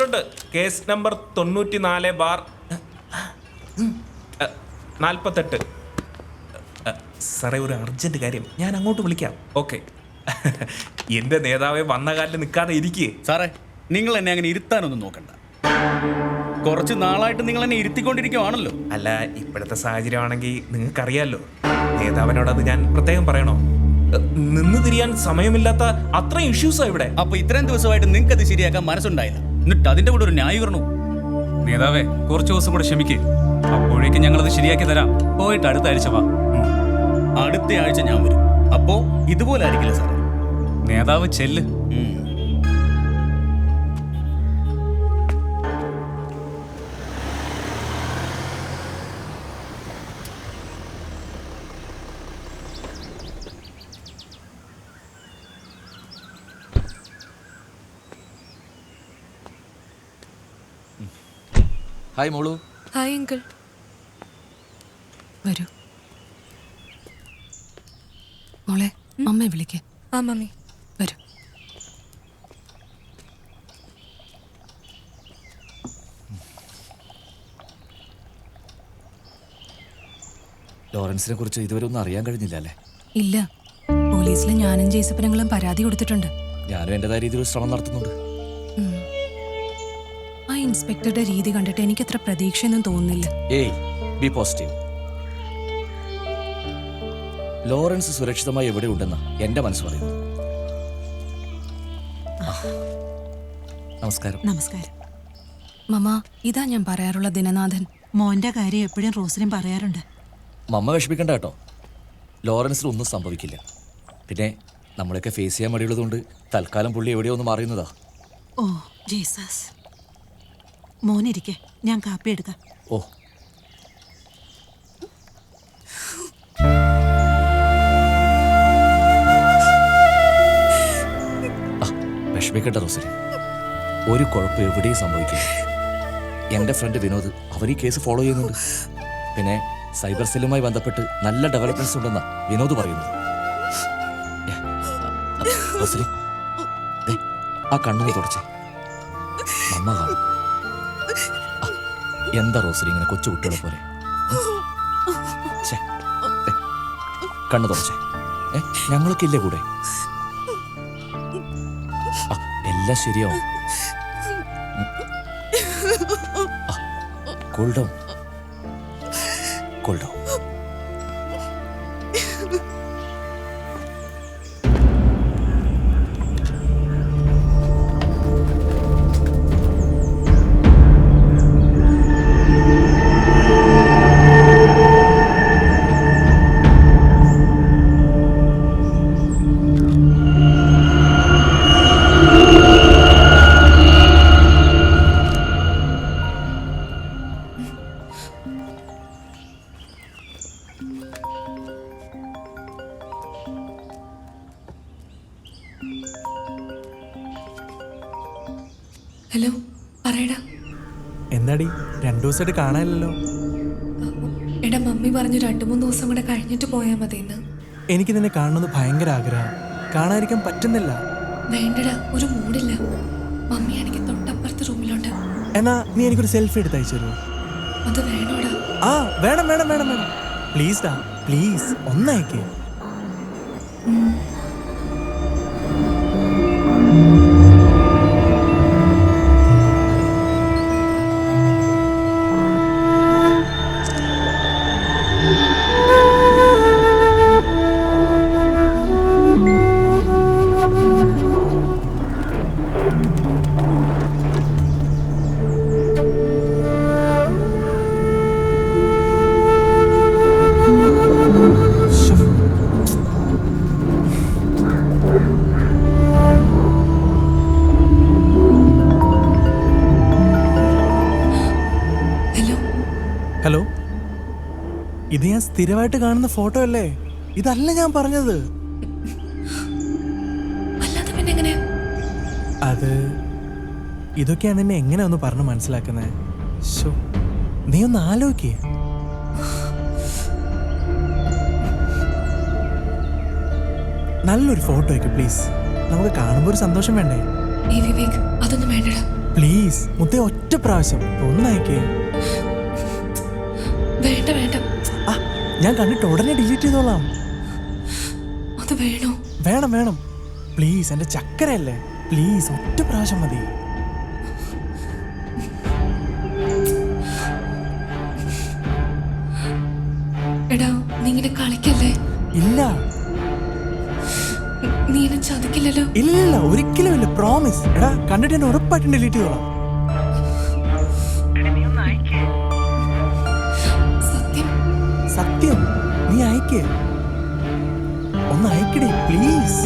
ഉണ്ട്. Case number 94/48. സാറേ, ഒരു അർജന്റ് കാര്യം, ഞാൻ അങ്ങോട്ട് വിളിക്കാം. ഓക്കെ. എന്റെ നേതാവെ വന്ന കാലിൽ നിൽക്കാതെ ഇരിക്കേ. സാറേ, നിങ്ങൾ എന്നെ അങ്ങനെ ഇരുത്താനൊന്നും നോക്കണ്ട. കുറച്ച് നാളായിട്ട് നിങ്ങൾ എന്നെ ഇരുത്തിക്കൊണ്ടിരിക്കുവാണല്ലോ. അല്ല, ഇപ്പോഴത്തെ സാഹചര്യമാണെങ്കിൽ നിങ്ങൾക്കറിയാലോ. നേതാവിനോട് അത് ഞാൻ പ്രത്യേകം പറയണോ? നിന്ന് തിരിയാൻ സമയമില്ലാത്ത അത്രയും ഇഷ്യൂസാ ഇവിടെ. അപ്പൊ ഇത്രയും ദിവസമായിട്ട് നിങ്ങൾക്ക് അത് ശരിയാക്കാൻ മനസ്സുണ്ടായില്ല. എന്നിട്ട് അതിന്റെ കൂടെ ഒരു ന്യായീകരണവും. നേതാവേ, കുറച്ച് ദിവസം കൂടെ ക്ഷമിക്കേ. അപ്പോഴേക്കും ഞങ്ങളത് ശരിയാക്കി തരാം. പോയിട്ട് അടുത്ത ആഴ്ച വാ. അടുത്ത ആഴ്ച ഞാൻ വരും. അപ്പോ ഇതുപോലെ ആയിരിക്കില്ല സാറേ. നേതാവ് ചെല്ല്. ഹായ് മോളു. Hi uncle. വരൂ മോളെ. അമ്മയെ വിളിക്കേ. ആ മമ്മി. വരൂ. ലോറൻസിനെ കുറിച്ച് ഇതുവരെ ഒന്നും അറിയാൻ കഴിഞ്ഞില്ല അല്ലേ? ഇല്ല. പോലീസിൽ ഞാനും ജേസപ്പനങ്ങളും പരാതി കൊടുത്തിട്ടുണ്ട്. ഞാനും എൻ്റെതായ രീതിയിൽ ഒരു ശ്രമം നടത്തുന്നുണ്ട്. ആ ഇൻസ്പെക്ടറുടെ രീതി കണ്ടിട്ട് എനിക്കത്ര പ്രതീക്ഷയൊന്നും തോന്നുന്നില്ല. ഏയ്, ബി പോസിറ്റീവ്. ലോറൻസ് സുരക്ഷിതമായി എവിടെ ഉണ്ടെന്ന് എന്റെ മനസ്സ് പറയുന്നു. നമസ്കാരം. നമസ്കാരം. മമ്മ, ഇതാ ഞാൻ പറയാറുള്ള ദിനനാഥൻ. മോന്റെ കാര്യം എപ്പോഴും റോസിനും പറയാറുണ്ട്. മമ്മ വിഷമിക്കണ്ട കേട്ടോ. ലോറൻസിന് ഒന്നും സംഭവിക്കില്ല. പിന്നെ നമ്മളൊക്കെ ഫേസ് ചെയ്യാൻ മടിയുള്ളതുകൊണ്ട് തൽക്കാലം പുള്ളി എവിടെയോ ഒന്ന് മാറിയുന്നതാ. Oh Jesus. മോനിരിക്കെ, ഞാൻ കാപ്പി എടുക്കാം. ഓ, വിഷമിക്കണ്ട റോസലി. ഒരു കുഴപ്പം എവിടെയും സംഭവിക്കില്ല. എൻ്റെ ഫ്രണ്ട് വിനോദ്, അവർ ഈ കേസ് ഫോളോ ചെയ്യുന്നുണ്ട്. പിന്നെ സൈബർ സെല്ലുമായി ബന്ധപ്പെട്ട് നല്ല ഡെവലപ്മെന്റ്സ് ഉണ്ടെന്നാ വിനോദ് പറയുന്നത്. റോസലി, ആ കണ്ണു തുടച്ചേ. അമ്മ കാണും. എന്താ റോസലി ഇങ്ങനെ കൊച്ചു കുട്ടികളെ പോലെ? കണ്ണു തുടച്ചേ. ഞങ്ങളൊക്കെ ഇല്ലേ കൂടെ? എല്ലാം ശരിയാവും. Cool down, cool down. Hello, പറയടാ. എന്താടി 2 ദിവസമായിട്ട് കാണാനില്ലല്ലോ? എടാ മമ്മി പറഞ്ഞു 2-3 ദിവസം കൂടെ കഴിഞ്ഞിട്ട് പോയാൽ മതിയെന്ന്. എനിക്ക് നിന്നെ കാണണമെന്ന് ഭയങ്കര ആഗ്രഹം. കാണാതിരിക്കാൻ പറ്റുന്നില്ല. വേണ്ടടാ, ഒരു മൂടില്ല. മമ്മിയാണെങ്കിൽ തൊട്ടപ്പുറത്തെ റൂമിലുണ്ട്. എന്നാ നീ എനിക്കൊരു സെൽഫി എടുത്ത് അയച്ചു തരുമോ? അത് വേണോടാ? ആ വേണം വേണം വേണം വേണം. പ്ലീസ് ഡാ, പ്ലീസ് ഒന്നയക്കേ. ഹലോ, ഇത് ഞാൻ സ്ഥിരമായിട്ട് കാണുന്ന ഫോട്ടോ അല്ലേ? ഇതല്ല ഞാൻ പറഞ്ഞത്. അത് ഇതൊക്കെയാണ് എന്നെ എങ്ങനെ ഒന്ന് പറഞ്ഞു മനസ്സിലാക്കുന്നത്? നീ ഒന്ന് ആലോചിക്കേ. നല്ലൊരു ഫോട്ടോ ഒക്കെ പ്ലീസ്. നമുക്ക് കാണുമ്പോൾ ഒരു സന്തോഷം വേണ്ടേ? അതൊന്നും വേണ്ടടാ പ്ലീസ്. മുത്തേ ഒറ്റ പ്രാവശ്യം ഒന്നയക്കേ. വേണ്ട വേണ്ട, ഞാൻ കണ്ടിട്ട് ഉടനെ ഡിലീറ്റ് ചെയ്തോളാം. അത് വേണോ? വേണം വേണം പ്ലീസ്. എന്റെ ചക്കരയല്ലേ, പ്ലീസ് ഒറ്റ പ്രാവശ്യം മതി. എടാ നീ ഇങ്ങനെ കളിക്കല്ലേ? ഇല്ല. നീ എന്നെ ചതിക്കില്ലല്ലോ? ഇല്ല, ഒരിക്കലും ഇല്ല, പ്രോമിസ്. എടാ കണ്ടിട്ട് എന്നെ ഉറപ്പായിട്ടും ഡിലീറ്റ് ചെയ്തോളാം. സത്യം, നീ അയക്കേ. ഒന്ന് അയക്കടേ please.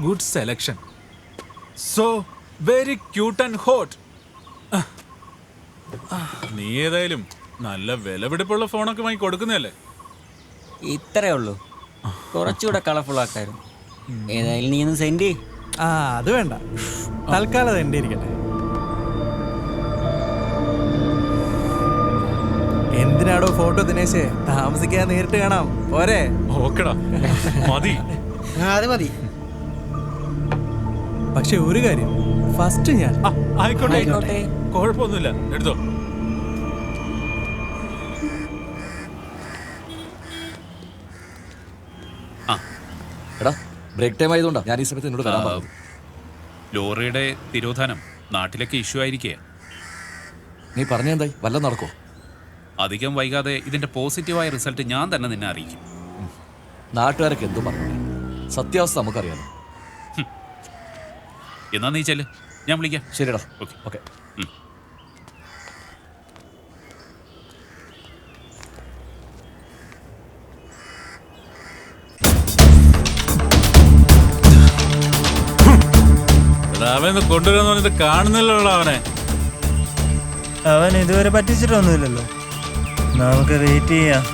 Good selection. So very cute and hot. നീ ഏതായാലും നല്ല വിലപിടിപ്പുള്ള ഫോണൊക്കെ വാങ്ങി കൊടുക്കുന്നതല്ലേ? ഇത്രേ ഉള്ളൂ, കുറച്ചുകൂടെ കളർഫുൾ ആക്കായിരുന്നു. ഏതായാലും നീ ഒന്ന് സെൻഡ് ചെയ്യ്. അത് വേണ്ട, തൽക്കാലം അത് എൻ്റെ ഇരിക്കട്ടെ. എന്തിനാടോ ഫോട്ടോ ദിനേശേ? താമസിക്കാൻ നേരിട്ട് കാണാം പോരെ? ഓക്കെടാ, മതി. അത് മതി. പക്ഷെ ഒരു കാര്യം, ഫസ്റ്റ് ഞാൻ. ആയിക്കോട്ടെ, കുഴപ്പമൊന്നുമില്ല, എടുത്തോ. എടാ ബ്രേക്ക് ടൈം ആയതുകൊണ്ടാ ഞാൻ ഈ സമയത്ത് എന്നോട് വരാൻ പറഞ്ഞു. ലോറിയുടെ തിരോധാനം നാട്ടിലേക്ക് ഇഷ്യൂ ആയിരിക്കുക. നീ പറഞ്ഞെന്തായി? വല്ലതും നടക്കോ? അധികം വൈകാതെ ഇതിന്റെ പോസിറ്റീവായ റിസൾട്ട് ഞാൻ തന്നെ നിന്നെ അറിയിക്കും. നാട്ടുകാരൊക്കെ എന്തും പറഞ്ഞു, സത്യാവസ്ഥ നമുക്കറിയാലോ. എന്നാ നീ ചെല്ല്, ഞാൻ വിളിക്കാം. ശരിടാ, ഓക്കെ. അവനെ കൊണ്ടുവരാന്ന് പറഞ്ഞിട്ട് കാണുന്നില്ലല്ലോ അവനെ. അവൻ ഇതുവരെ പറ്റിച്ചിട്ടൊന്നുമില്ലല്ലോ. നമുക്ക് വെയിറ്റ് ചെയ്യാം.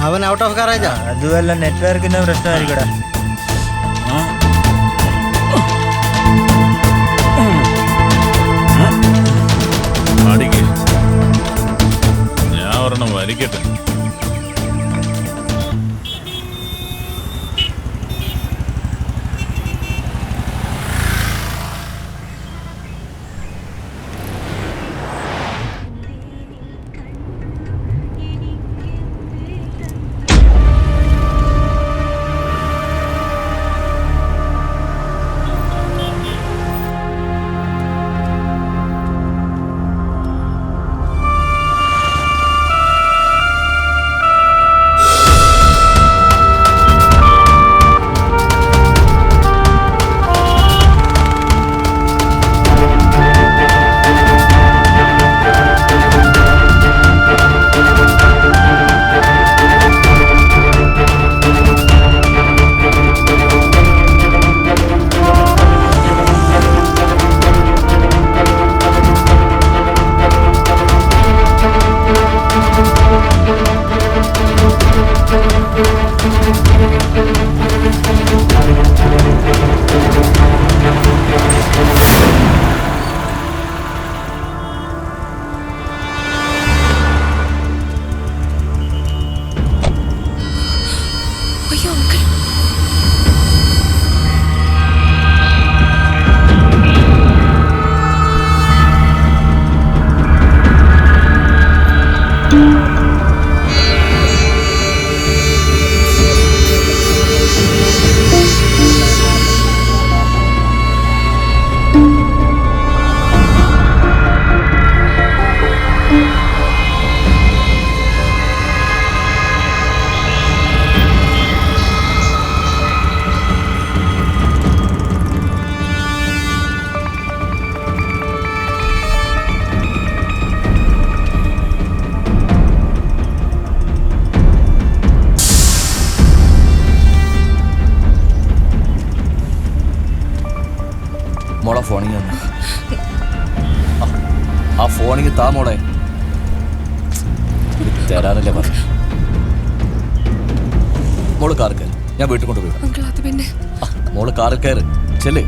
അവൻ ഔട്ട് ഓഫ് കറേജാ. അതുമല്ല, നെറ്റ്വർക്കിന്റെ പ്രശ്നമായിരിക്കടാ. ഞാൻ ഒരെണ്ണം വലിക്കട്ടെ. ആ ഫോണിങ് താ മോളെ. തരാനല്ലേ പറഞ്ഞു. മോള് കാർ കയറി, ഞാൻ വീട്ടിൽ കൊണ്ടുപോയി. മോള് കാറിൽ കയറ്, ചെല്ലേ.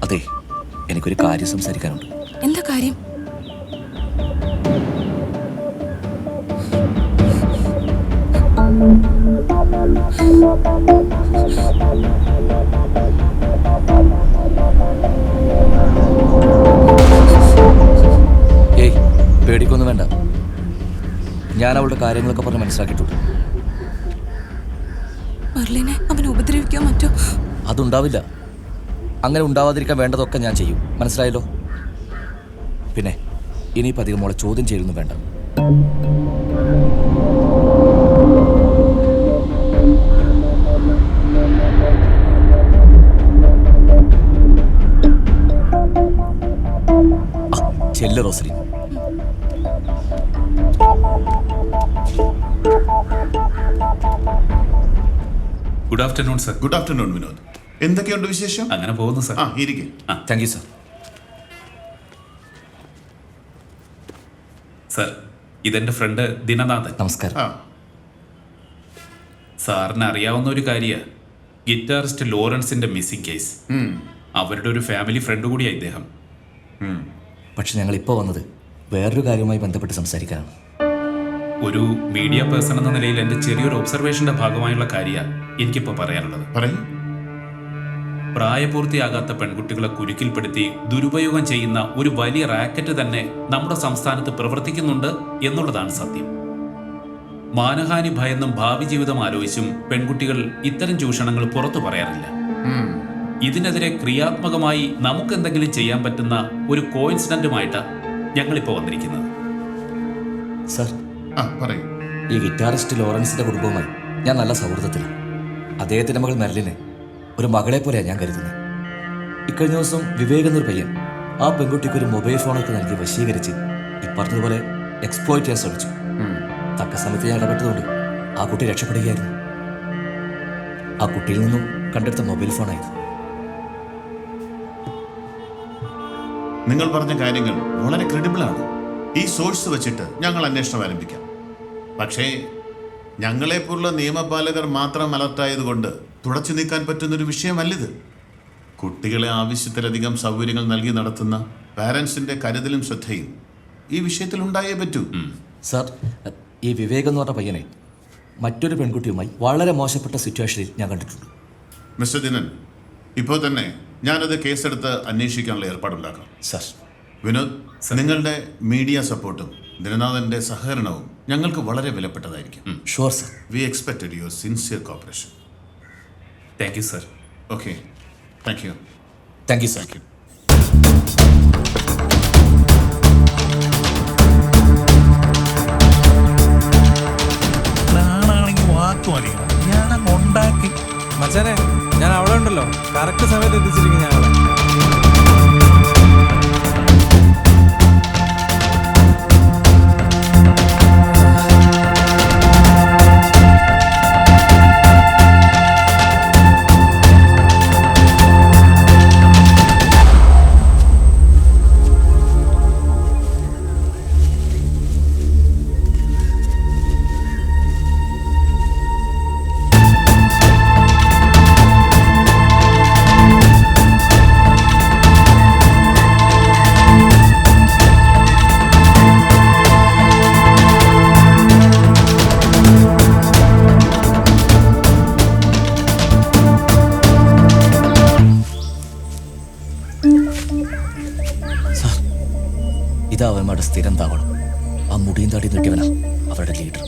അതെ, എനിക്കൊരു കാര്യം സംസാരിക്കാനുണ്ട്. എന്താ കാര്യം? ഏയ്, പേടിക്കൊന്നും വേണ്ട. ഞാൻ അവളുടെ കാര്യങ്ങളൊക്കെ പറഞ്ഞ് മനസ്സിലാക്കിയിട്ടുണ്ട്. മെർലിനെ അവൻ ഉപദ്രവിക്കോ മറ്റോ? അതുണ്ടാവില്ല. അങ്ങനെ ഉണ്ടാവാതിരിക്കാൻ വേണ്ടതൊക്കെ ഞാൻ ചെയ്യും. മനസ്സിലായല്ലോ? പിന്നെ ഇനിയിപ്പോൾ അധികം മോളെ ചോദ്യം ചെയ്യൊന്നും വേണ്ട. ചെല്ല് Rosalie. Good afternoon sir. Good afternoon Vinod. എന്തൊക്കെയുണ്ട് വിശേഷം? അങ്ങനെ പോകുന്നു സർ. ആ, ഇരിക്കെ. Thank you sir. സർ, ഇതെന്റെ ഫ്രണ്ട് ദിനനാഥൻ. നമസ്കാരം. സാറിന് അറിയാവുന്ന ഒരു കാര്യമാണ് ഗിറ്റാറിസ്റ്റ് ലോറൻസിന്റെ മിസ്സിംഗ് കേസ്. അവരുടെ ഒരു ഫാമിലി ഫ്രണ്ട് കൂടിയാണ് ഇദ്ദേഹം. പക്ഷെ ഞങ്ങൾ ഇപ്പോൾ വന്നത് വേറൊരു കാര്യവുമായി ബന്ധപ്പെട്ട് സംസാരിക്കാനാണ്. ഒരു മീഡിയ പേഴ്സൺ എന്ന നിലയിൽ എൻ്റെ ചെറിയൊരു ഒബ്സർവേഷന്റെ ഭാഗമായുള്ള കാര്യമാണ് എനിക്കിപ്പോൾ പറയാനുള്ളത്. പ്രായപൂർത്തിയാകാത്ത പെൺകുട്ടികളെ കുരുക്കിൽപ്പെടുത്തി ദുരുപയോഗം ചെയ്യുന്ന ഒരു വലിയ റാക്കറ്റ് തന്നെ നമ്മുടെ സംസ്ഥാനത്ത് പ്രവർത്തിക്കുന്നുണ്ട് എന്നുള്ളതാണ് സത്യം. മാനഹാനി ഭയന്നും ഭാവി ജീവിതം ആലോചിച്ചും പെൺകുട്ടികൾ ഇത്തരം ചൂഷണങ്ങൾ പുറത്തു പറയാറില്ല. ഇതിനെതിരെ ക്രിയാത്മകമായി നമുക്ക് എന്തെങ്കിലും ചെയ്യാൻ പറ്റുന്ന ഒരു കോയിൻസിഡന്റുമായിട്ടാണ് ഞങ്ങളിപ്പോൾ വന്നിരിക്കുന്നത്. സർ, ഈ ഗിറ്റാറിസ്റ്റ് ലോറൻസിന്റെ കുടുംബവുമായി ഞാൻ നല്ല സൗഹൃദത്തിലാണ്. അദ്ദേഹത്തിന്റെ മകൾ മെർലിനെ ഒരു മകളെ പോലെയാണ് ഞാൻ കരുതുന്നത്. ഇക്കഴിഞ്ഞ ദിവസം വിവേക് എന്നൊരു പയ്യൻ ആ പെൺകുട്ടിക്ക് ഒരു മൊബൈൽ ഫോണൊക്കെ നൽകി വശീകരിച്ച് ഈ പറഞ്ഞതുപോലെ എക്സ്പ്ലോയിറ്റ് ചെയ്യാൻ ശ്രമിച്ചു. തക്ക സമയത്ത് ഞാൻ ഇടപെട്ടതുകൊണ്ട് ആ കുട്ടി രക്ഷപ്പെടുകയായിരുന്നു. ആ കുട്ടിയിൽ നിന്നും കണ്ടെടുത്ത മൊബൈൽ ഫോണായിരുന്നു. നിങ്ങൾ പറഞ്ഞ കാര്യങ്ങൾ വളരെ ക്രെഡിബിൾ ആണ്. ഈ സോഴ്സ് വെച്ചിട്ട് ഞങ്ങൾ അന്വേഷണം ആരംഭിക്കാം. പക്ഷേ ഞങ്ങളെപ്പോലുള്ള നിയമപാലകർ മാത്രം അലർട്ടായതുകൊണ്ട് തുടച്ചു നീക്കാൻ പറ്റുന്നൊരു വിഷയമല്ലിത്. കുട്ടികളെ ആവശ്യത്തിലധികം സൗകര്യങ്ങൾ നൽകി നടത്തുന്ന പാരൻസിന്റെ കരുതലും ശ്രദ്ധയും ഈ വിഷയത്തിൽ ഉണ്ടായേ പറ്റൂ. സാർ, ഈ വിവേക് എന്ന് പറഞ്ഞ പയ്യനെ മറ്റൊരു പെൺകുട്ടിയുമായി വളരെ മോശപ്പെട്ട സിറ്റുവേഷനിൽ ഞാൻ കണ്ടിട്ടുണ്ട്. മിസ്റ്റർ ദിനൻ, ഇപ്പോൾ തന്നെ ഞാനത് കേസെടുത്ത് അന്വേഷിക്കാനുള്ള ഏർപ്പാടുണ്ടാക്കാം. സാർ. വിനോദ്, നിങ്ങളുടെ മീഡിയ സപ്പോർട്ടും ദിനനാഥന്റെ സഹകരണവും ഞങ്ങൾക്ക് വളരെ വിലപ്പെട്ടതായിരിക്കും. Sure sir. We expected your sincere cooperation. Thank you sir. Okay, thank you. Thank you sir. മച്ചാനെ, ഞാൻ അവിടെ ഉണ്ടല്ലോ. കറക്റ്റ് സമയത്ത് എത്തിച്ചിരിക്കും ഞാൻ അവിടെ. ഇതാ അവന്മാരുടെ സ്ഥിരം താവളം. ആ മുടിയും താടി നീട്ടിയവനാ. അവരുടെ ലീഡർ.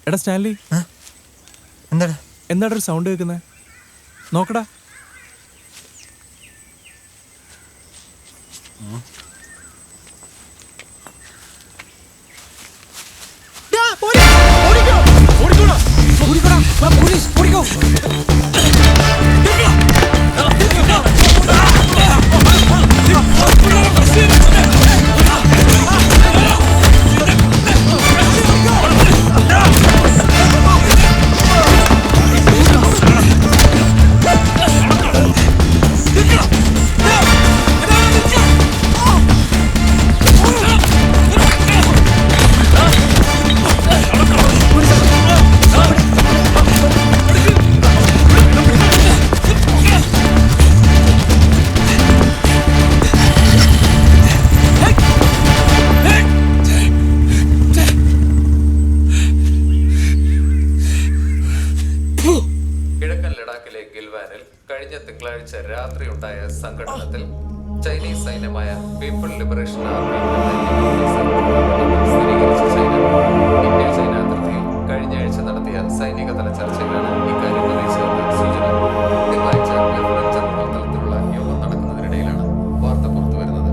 എടാ സ്റ്റാൻലി, എന്താടാ എന്താടാ ഒരു സൗണ്ട് കേൾക്കുന്നത്? നോക്കടാ. കിഴക്കൻ ലഡാക്കിലെ ഗിൽവാനിൽ കഴിഞ്ഞ തിങ്കളാഴ്ച രാത്രിയുണ്ടായ സംഘടനത്തിൽ ചൈനീസ് സൈന്യമായ പീപ്പിൾ ലിബറേഷൻ ആർമി സ്ഥിരീകരിച്ച ചൈന ഇന്ത്യ ചൈന അതിർത്തിയിൽ കഴിഞ്ഞ ആഴ്ച നടത്തിയ സൈനികതല ചർച്ചയിലാണ് ഇക്കാര്യം അറിയിച്ചതെന്ന് സൂചന. തിങ്കളാഴ്ച ലഫ്റ്റനന്റ് ജനറൽ തലത്തിലുള്ള യോഗം നടക്കുന്നതിനിടയിലാണ് വാർത്ത പുറത്തുവരുന്നത്.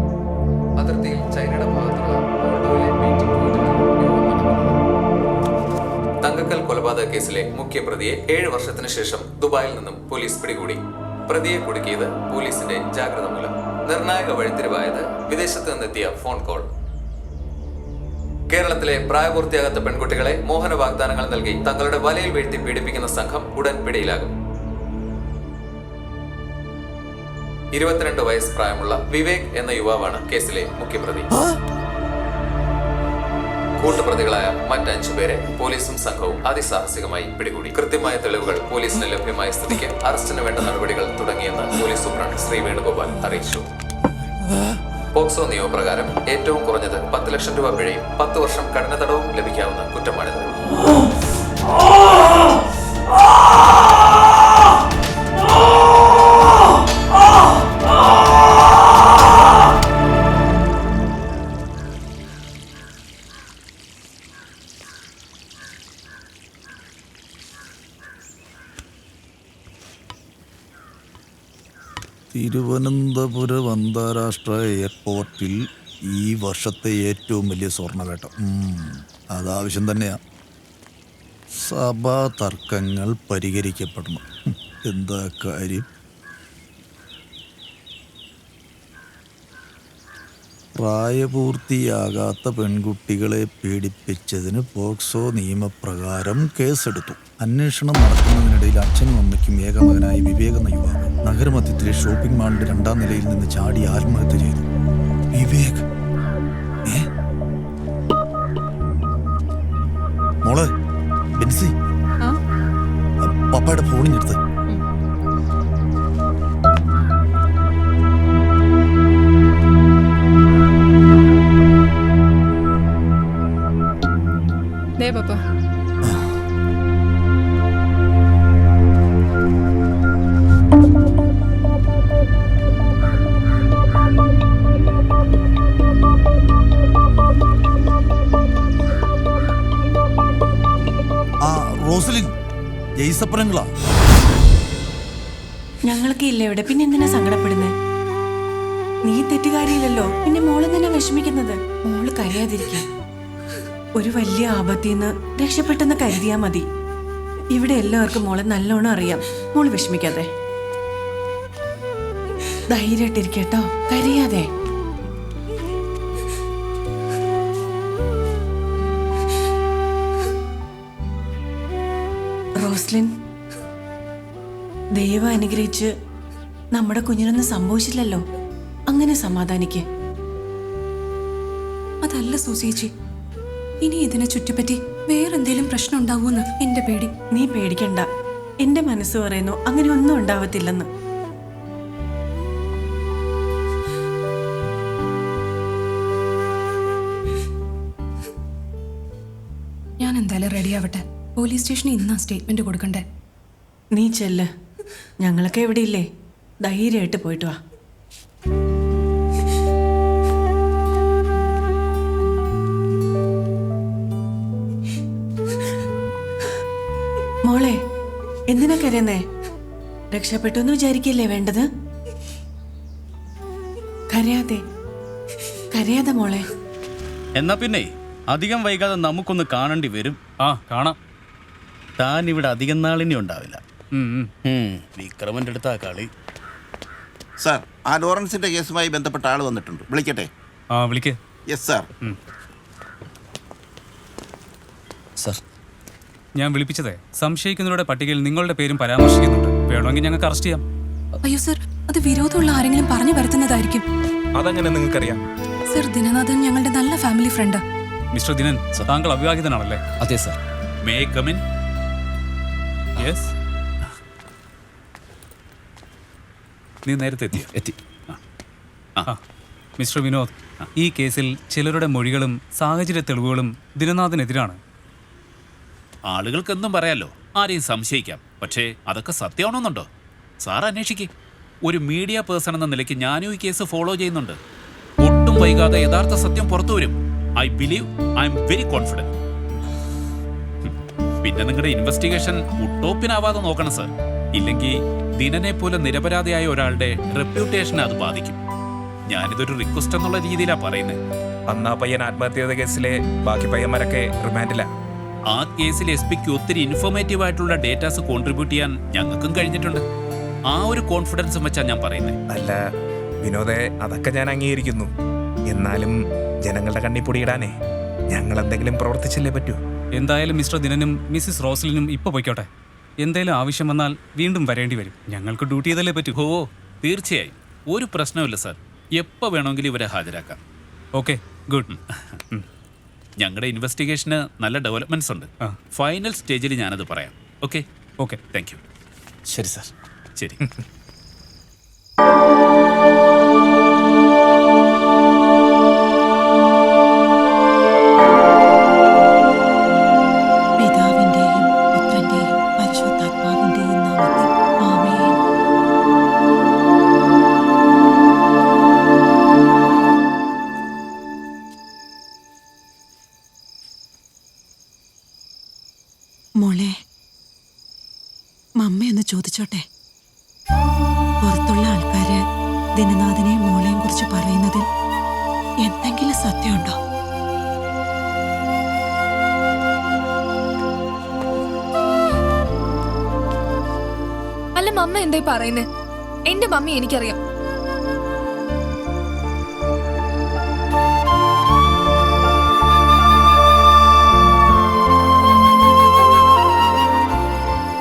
അതിർത്തിയിൽ ചൈനയുടെ ഭാഗത്തുള്ള മോൾഡോയിലെ മീറ്റിംഗ് പോയിന്റിലാണ് യോഗം നടക്കുന്നത്. തങ്കക്കൽ കൊലപാതക കേസിലെ മുഖ്യപ്രതിയെ 7 വർഷത്തിന് ശേഷം ദുബായിൽ നിന്നും പോലീസ് പിടികൂടി. പ്രതിയെ കുടുക്കിയത് പോലീസിന്റെ ജാഗ്രത മൂലം. നിർണായക വഴിത്തിരിവായത് വിദേശത്ത് നിന്നെത്തിയ ഫോൺ കോൾ. കേരളത്തിലെ പ്രായപൂർത്തിയാകാത്ത പെൺകുട്ടികളെ മോഹന വാഗ്ദാനങ്ങൾ നൽകി തങ്ങളുടെ വലയിൽ വീഴ്ത്തി പീഡിപ്പിക്കുന്ന സംഘം ഉടൻ പിടിയിലാകും. 22 വയസ്സ് പ്രായമുള്ള വിവേക് എന്ന യുവാവാണ് കേസിലെ മുഖ്യപ്രതി. കൂട്ടുപ്രതികളായ മറ്റ് 5 പേരെ പോലീസും സംഘവും അതിസാഹസികമായി പിടികൂടി. കൃത്യമായ തെളിവുകൾ പോലീസിന് ലഭ്യമായ സ്ഥിതിക്ക് അറസ്റ്റിന് വേണ്ട നടപടികൾ തുടങ്ങിയെന്ന് പോലീസ് സൂപ്രണ്ട് ശ്രീ വേണുഗോപാൽ അറിയിച്ചു. പോക്സോ നിയമപ്രകാരം ഏറ്റവും കുറഞ്ഞത് 10 ലക്ഷം രൂപ പിഴയും 10 വർഷം കഠിന തടവും ലഭിക്കാവുന്ന കുറ്റമാണിത്. തിരുവനന്തപുരം അന്താരാഷ്ട്ര എയർപോർട്ടിൽ ഈ വർഷത്തെ ഏറ്റവും വലിയ സ്വർണ്ണവേട്ട. അതാവശ്യം തന്നെയാ. സഭാ തർക്കങ്ങൾ പരിഹരിക്കപ്പെടണം. എന്താ കാര്യം? പ്രായപൂർത്തിയാകാത്ത പെൺകുട്ടികളെ പീഡിപ്പിച്ചതിന് പോക്സോ നിയമപ്രകാരം കേസെടുത്തു. അന്വേഷണം നടത്തുന്നതിനിടയിൽ അച്ഛനും അമ്മയ്ക്കും ഏകമകനായ വിവേക് എന്ന യുവാവ് നഗരമധ്യത്തിലെ ഷോപ്പിംഗ് മാളിന്റെ 2ാം നിലയിൽ നിന്ന് ചാടി ആത്മഹത്യ ചെയ്തു. വിവേക് മോളെ ബെൻസി, പപ്പയുടെ ഫോണിഞ്ഞെടുത്ത്. പപ്പ റോസലിൻ, ജയ്സപ്പനങ്ങളാ. ഞങ്ങൾക്ക് ഇല്ല ഇവിടെ, പിന്നെ എന്തിനാ സങ്കടപ്പെടുന്നേ? നീ തെറ്റുകാരിയില്ലല്ലോ, പിന്നെ മോളെ തന്നെ വിഷമിക്കുന്നത്. മോള് കരയാതിരിക്കുക. ഒരു വലിയ ആപത്തിന്ന് രക്ഷപ്പെട്ടെന്ന് കരുതിയാ മതി. ഇവിടെ എല്ലാവർക്കും മോളെ നല്ലോണം അറിയാം. മോള് വിഷമിക്കാതെ ധൈര്യമായിട്ടിരിക്കട്ടോ, കരയാതെ. റോസ്ലിൻ, ദൈവം അനുഗ്രഹിച്ച് നമ്മുടെ കുഞ്ഞിനൊന്നും സംഭവിച്ചില്ലല്ലോ, അങ്ങനെ സമാധാനിക്ക്. അതല്ല സൂസേച്ചി, ഇനി ഇതിനെ ചുറ്റിപ്പറ്റി വേറെന്തേലും പ്രശ്നം ഉണ്ടാവൂന്ന് എന്റെ പേടി. നീ പേടിക്കണ്ട, എന്റെ മനസ്സ് പറയുന്നു അങ്ങനെ ഒന്നും ഉണ്ടാവത്തില്ലെന്ന്. ഞാൻ എന്തായാലും റെഡി ആവട്ടെ. പോലീസ് സ്റ്റേഷനിൽ ഇന്നാ സ്റ്റേറ്റ്മെന്റ് കൊടുക്കണ്ടേ. നീ ചെല്ല്, ഞങ്ങളൊക്കെ എവിടെ ഇല്ലേ, ധൈര്യമായിട്ട് പോയിട്ട് വാ. മോളെ, എന്തിനാ കരയുന്നേ? രക്ഷപ്പെട്ടു എന്ന് വിചാരിക്കല്ലേ വേണ്ടത്? കരയാതെ കരയാതെ മോളെ. എന്നാ പിന്നെ അധികം വൈകാതെ നമുക്കൊന്ന് കാണേണ്ടി വരും. ആ കാണാം. താൻ ഇവിടെ അധികം നാളിനി ഉണ്ടാവില്ല. വിക്രമന്റെ അടുത്താ കളി. സാർ, ആ ലോറൻസിന്റെ കേസുമായി ബന്ധപ്പെട്ട ആൾ വന്നിട്ടുണ്ട്, വിളിക്കട്ടെ? ആ വിളിക്കേ. Yes sir. സാർ, ഞാൻ വിളിപ്പിച്ചതേ സംശയിക്കുന്നവരുടെ പട്ടികയിൽ നിങ്ങളുടെ പേരും പരാമർശിക്കുന്നുണ്ട്. വേണമെങ്കിൽ ഞങ്ങൾക്ക് അറസ്റ്റ് ചെയ്യാം. അയ്യോ സർ, അത് വിരോധമുള്ള ആരെങ്കിലും പറഞ്ഞു വരുത്തുന്നതായിരിക്കും. അതങ്ങനെ നിങ്ങൾക്കറിയാം? സർ, ദിനനാഥൻ ഞങ്ങളുടെ നല്ല ഫാമിലി ഫ്രണ്ടാ. മിസ്റ്റർ ദിനൻ, താങ്കൾ അവിവാഹിതനാണല്ലേ? അതെ sir. May I come in? Yes. നീ നേരത്തെ എത്തി. മിസ്റ്റർ വിനോദ്, ഈ കേസിൽ ചിലരുടെ മൊഴികളും സാഹചര്യ തെളിവുകളും ദിനനാഥിനെതിരാണ്. ആളുകൾക്കെന്തും പറയാലോ, ആരെയും സംശയിക്കാം. പക്ഷേ അതൊക്കെ സത്യമാണെന്നുണ്ടോ? സാർ അന്വേഷിക്കേ. ഒരു മീഡിയ പേഴ്സൺ എന്ന നിലയ്ക്ക് ഞാനും ഈ കേസ് ഫോളോ ചെയ്യുന്നുണ്ട്. ഒട്ടും വൈകാതെ യഥാർത്ഥ സത്യം പുറത്തു വരും. I believe, I am very confident. പിന്നെ നിങ്ങളുടെ ഇൻവെസ്റ്റിഗേഷൻ ഉട്ടോപ്പിനാവാതെ നോക്കണം സർ. ഇല്ലെങ്കിൽ ദിനനെ പോലെ നിരപരാധിയായ ഒരാളുടെ റെപ്യൂട്ടേഷനെ അത് ബാധിക്കും. ഞാനിതൊരു റിക്വസ്റ്റ് എന്നുള്ള രീതിയിലാണ് പറയുന്നത്. അന്നാ പയ്യൻ ആത്മഹത്യ ചെയ്ത കേസിലെ ബാക്കി പയ്യന്മാരൊക്കെ റിമാൻഡിലാ. ആ കേസിൽ എസ് പിക്ക് ഒത്തിരി ഇൻഫോർമേറ്റീവ് ആയിട്ടുള്ള ഡേറ്റാസ് കോൺട്രിബ്യൂട്ട് ചെയ്യാൻ ഞങ്ങൾക്കും കഴിഞ്ഞിട്ടുണ്ട്. ആ ഒരു കോൺഫിഡൻസും വെച്ചാണ് ഞാൻ പറയുന്നത്. അല്ല വിനോദേ, അതൊക്കെ ഞാൻ അംഗീകരിക്കുന്നു. എന്നാലും ജനങ്ങളുടെ കണ്ണിപ്പൊടിയിടാനേ ഞങ്ങൾ എന്തെങ്കിലും പ്രവർത്തിച്ചല്ലേ പറ്റൂ. എന്തായാലും മിസ്റ്റർ ദിനനും മിസ്സിസ് റോസ്ലിനും ഇപ്പോൾ പോയിക്കോട്ടെ. എന്തെങ്കിലും ആവശ്യം വന്നാൽ വീണ്ടും വരേണ്ടി വരും. ഞങ്ങൾക്ക് ഡ്യൂട്ടി ചെയ്തല്ലേ പറ്റൂ. ഓ തീർച്ചയായും, ഒരു പ്രശ്നമില്ല സാർ. എപ്പോൾ വേണമെങ്കിലും ഇവരെ ഹാജരാക്കാം. Okay, good. ഞങ്ങളുടെ ഇൻവെസ്റ്റിഗേഷന് നല്ല ഡെവലപ്മെന്റ്സ് ഉണ്ട്. ഫൈനൽ സ്റ്റേജിൽ ഞാനത് പറയാം. Okay okay, thank U. ശരി സാർ. ശരി. പിതാവിന്റെയും പുത്രന്റെയും പരിശുദ്ധാത്മാവിന്റെയും നാമത്തിൽ ആമേൻ. മോളെ, മമ്മയൊന്ന് ചോദിച്ചോട്ടെ? പുറത്തുള്ള ആൾക്കാര് ദിനനാഥനെയും മോളെയും കുറിച്ച് പറയുന്നതിൽ എന്തെങ്കിലും സത്യമുണ്ടോ? അല്ല മമ്മ എന്തായി പറയുന്നേ? എന്റെ മമ്മി എനിക്കറിയാം.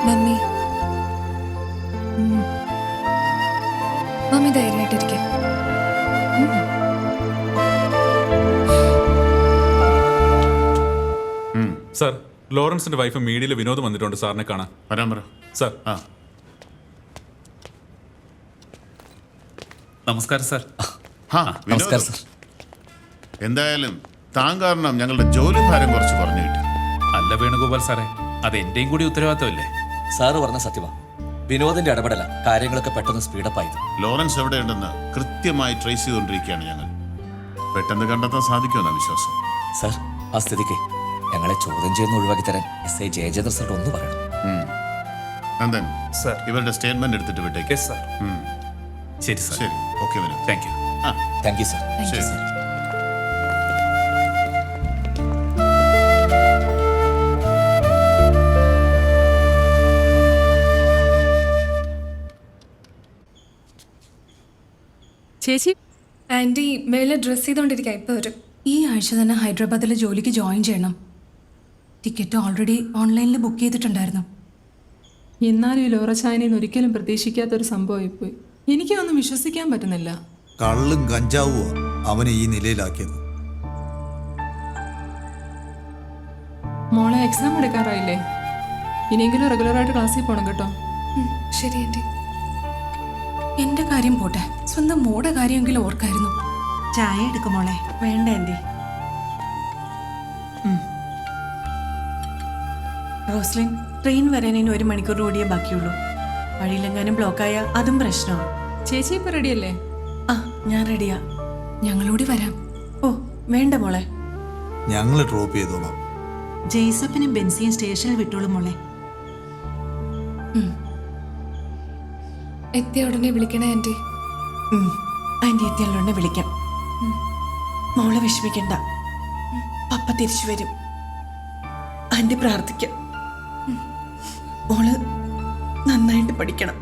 മമ്മി മമ്മി ധൈര്യമായിട്ടിരിക്കെ. സാർ, ലോറൻസിന്റെ വൈഫ് മീഡിയയിൽ വിനോദ് വന്നിട്ടുണ്ട് സാറിനെ കാണാൻ. വരാൻ പറ സാർ. നമസ്കാരം സാർ. നമസ്കാരം സാർ. എന്തായാലും താൻ കാരണം ഞങ്ങളുടെ ജോലി ഭാരം കുറച്ച് കുറഞ്ഞു കിട്ടി. അല്ല വേണുഗോപാൽ സാറേ, അത് എന്റെയും കൂടി ഉത്തരവാദിത്തമല്ലേ? സാറ് പറഞ്ഞ സത്യമാ. വിനോദിന്റെ ഇടപെടല കാര്യങ്ങളൊക്കെ പെട്ടെന്ന് സ്പീഡപ്പ് ആയത്. ലോറൻസ് എവിടെയുണ്ടെന്ന് കൃത്യമായി ട്രേസ് ചെയ്തുകൊണ്ടിരിക്കുകയാണ് ഞങ്ങൾ. പെട്ടെന്ന് കണ്ടെത്താൻ സാധിക്കുമെന്ന വിശ്വാസം. സാർ, ആ സ്ഥിതിക്ക് ഞങ്ങളെ ചോദ്യം ചെയ്യുന്ന ഒഴിവാക്കി തരാൻ SI ജയചന്ദ്ര സാർ ഒന്ന് പറയണം. നന്ദൻ സർ, ഇവരുടെ സ്റ്റേറ്റ്മെന്റ് എടുത്തിട്ട് വിട്ടേക്ക്. ശരി സാർ. ശരി, ഓക്കെ വരും. Thank you. Thank you sir. ശരി. ചേച്ചി, ആന്റി മേലെ ഡ്രസ് ചെയ്തോണ്ടിരിക്കാം, ഇപ്പൊ വരും. ഈ ആഴ്ച തന്നെ ഹൈദരാബാദിൽ ജോലിക്ക് ജോയിൻ ചെയ്യണം. ടിക്കറ്റ് ഓൾറെഡി ഓൺലൈനിൽ ബുക്ക് ചെയ്തിട്ടുണ്ടായിരുന്നു. എന്നാലും ഈ ലോറ ചായനെന്ന് ഒരിക്കലും പ്രതീക്ഷിക്കാത്തൊരു സംഭവമായിപ്പോയി. എനിക്കൊന്നും വിശ്വസിക്കാൻ പറ്റുന്നില്ല. കള്ളും കഞ്ചാവുമോ അവനെ ഈ നിലയിലാക്കിയത്? മോളെ എക്സാം എടുക്കാറായില്ലേ? ഇനിയെങ്കിലും റെഗുലറായിട്ട് ക്ലാസ്സിൽ പോകണം കേട്ടോ. ശരി ആൻറ്റി. എന്റെ കാര്യം പോട്ടെ, സ്വന്തം മോടെ കാര്യമെങ്കിലും ഓർക്കായിരുന്നു. ചായ എടുക്കുമോളെ. വേണ്ട ആൻറ്റി. റോസ്ലിൻ, ട്രെയിൻ വരാൻ ഇനി 1 മണിക്കൂർ ഓടിയേ ബാക്കിയുള്ളൂ. വഴിയിലെങ്ങാനും ബ്ലോക്കായ അതും പ്രശ്നമാണ്. ചേച്ചി ഇപ്പൊ റെഡിയല്ലേ? ആ, ഞാൻ റെഡിയാ. ഞങ്ങളോടി വരാം. ഓ വേണ്ട മോളെ, ഞങ്ങൾ ഡ്രോപ്പ് ചെയ്തോളാം. ജെയ്സപ്പിനും ബെൻസിയും സ്റ്റേഷനിൽ വിട്ടോളും മോളെ. എത്തിയ ഉടനെ വിളിക്കണേ ആൻറ്റി. ആൻറ്റി എത്തിയുള്ളൂടെ വിളിക്കാം. മോളെ വിഷമിക്കണ്ട, പപ്പ തിരിച്ചു വരും. ആൻറ്റി പ്രാർത്ഥിക്കാം. മോള് നന്നായിട്ട് പഠിക്കണം.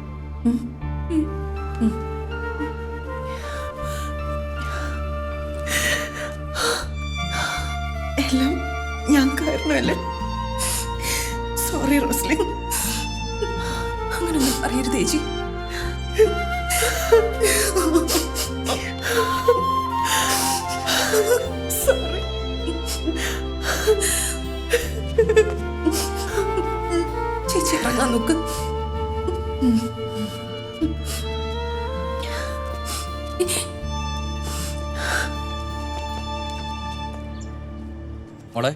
എല്ലാം ഞാൻ കാരണമല്ലേ. സോറി റോസ്ലിൻ. അങ്ങനൊന്നും പറയരുത് ചേച്ചി. സോറി. ചേച്ചി ഇറങ്ങാൻ നോക്ക്. മോളെ,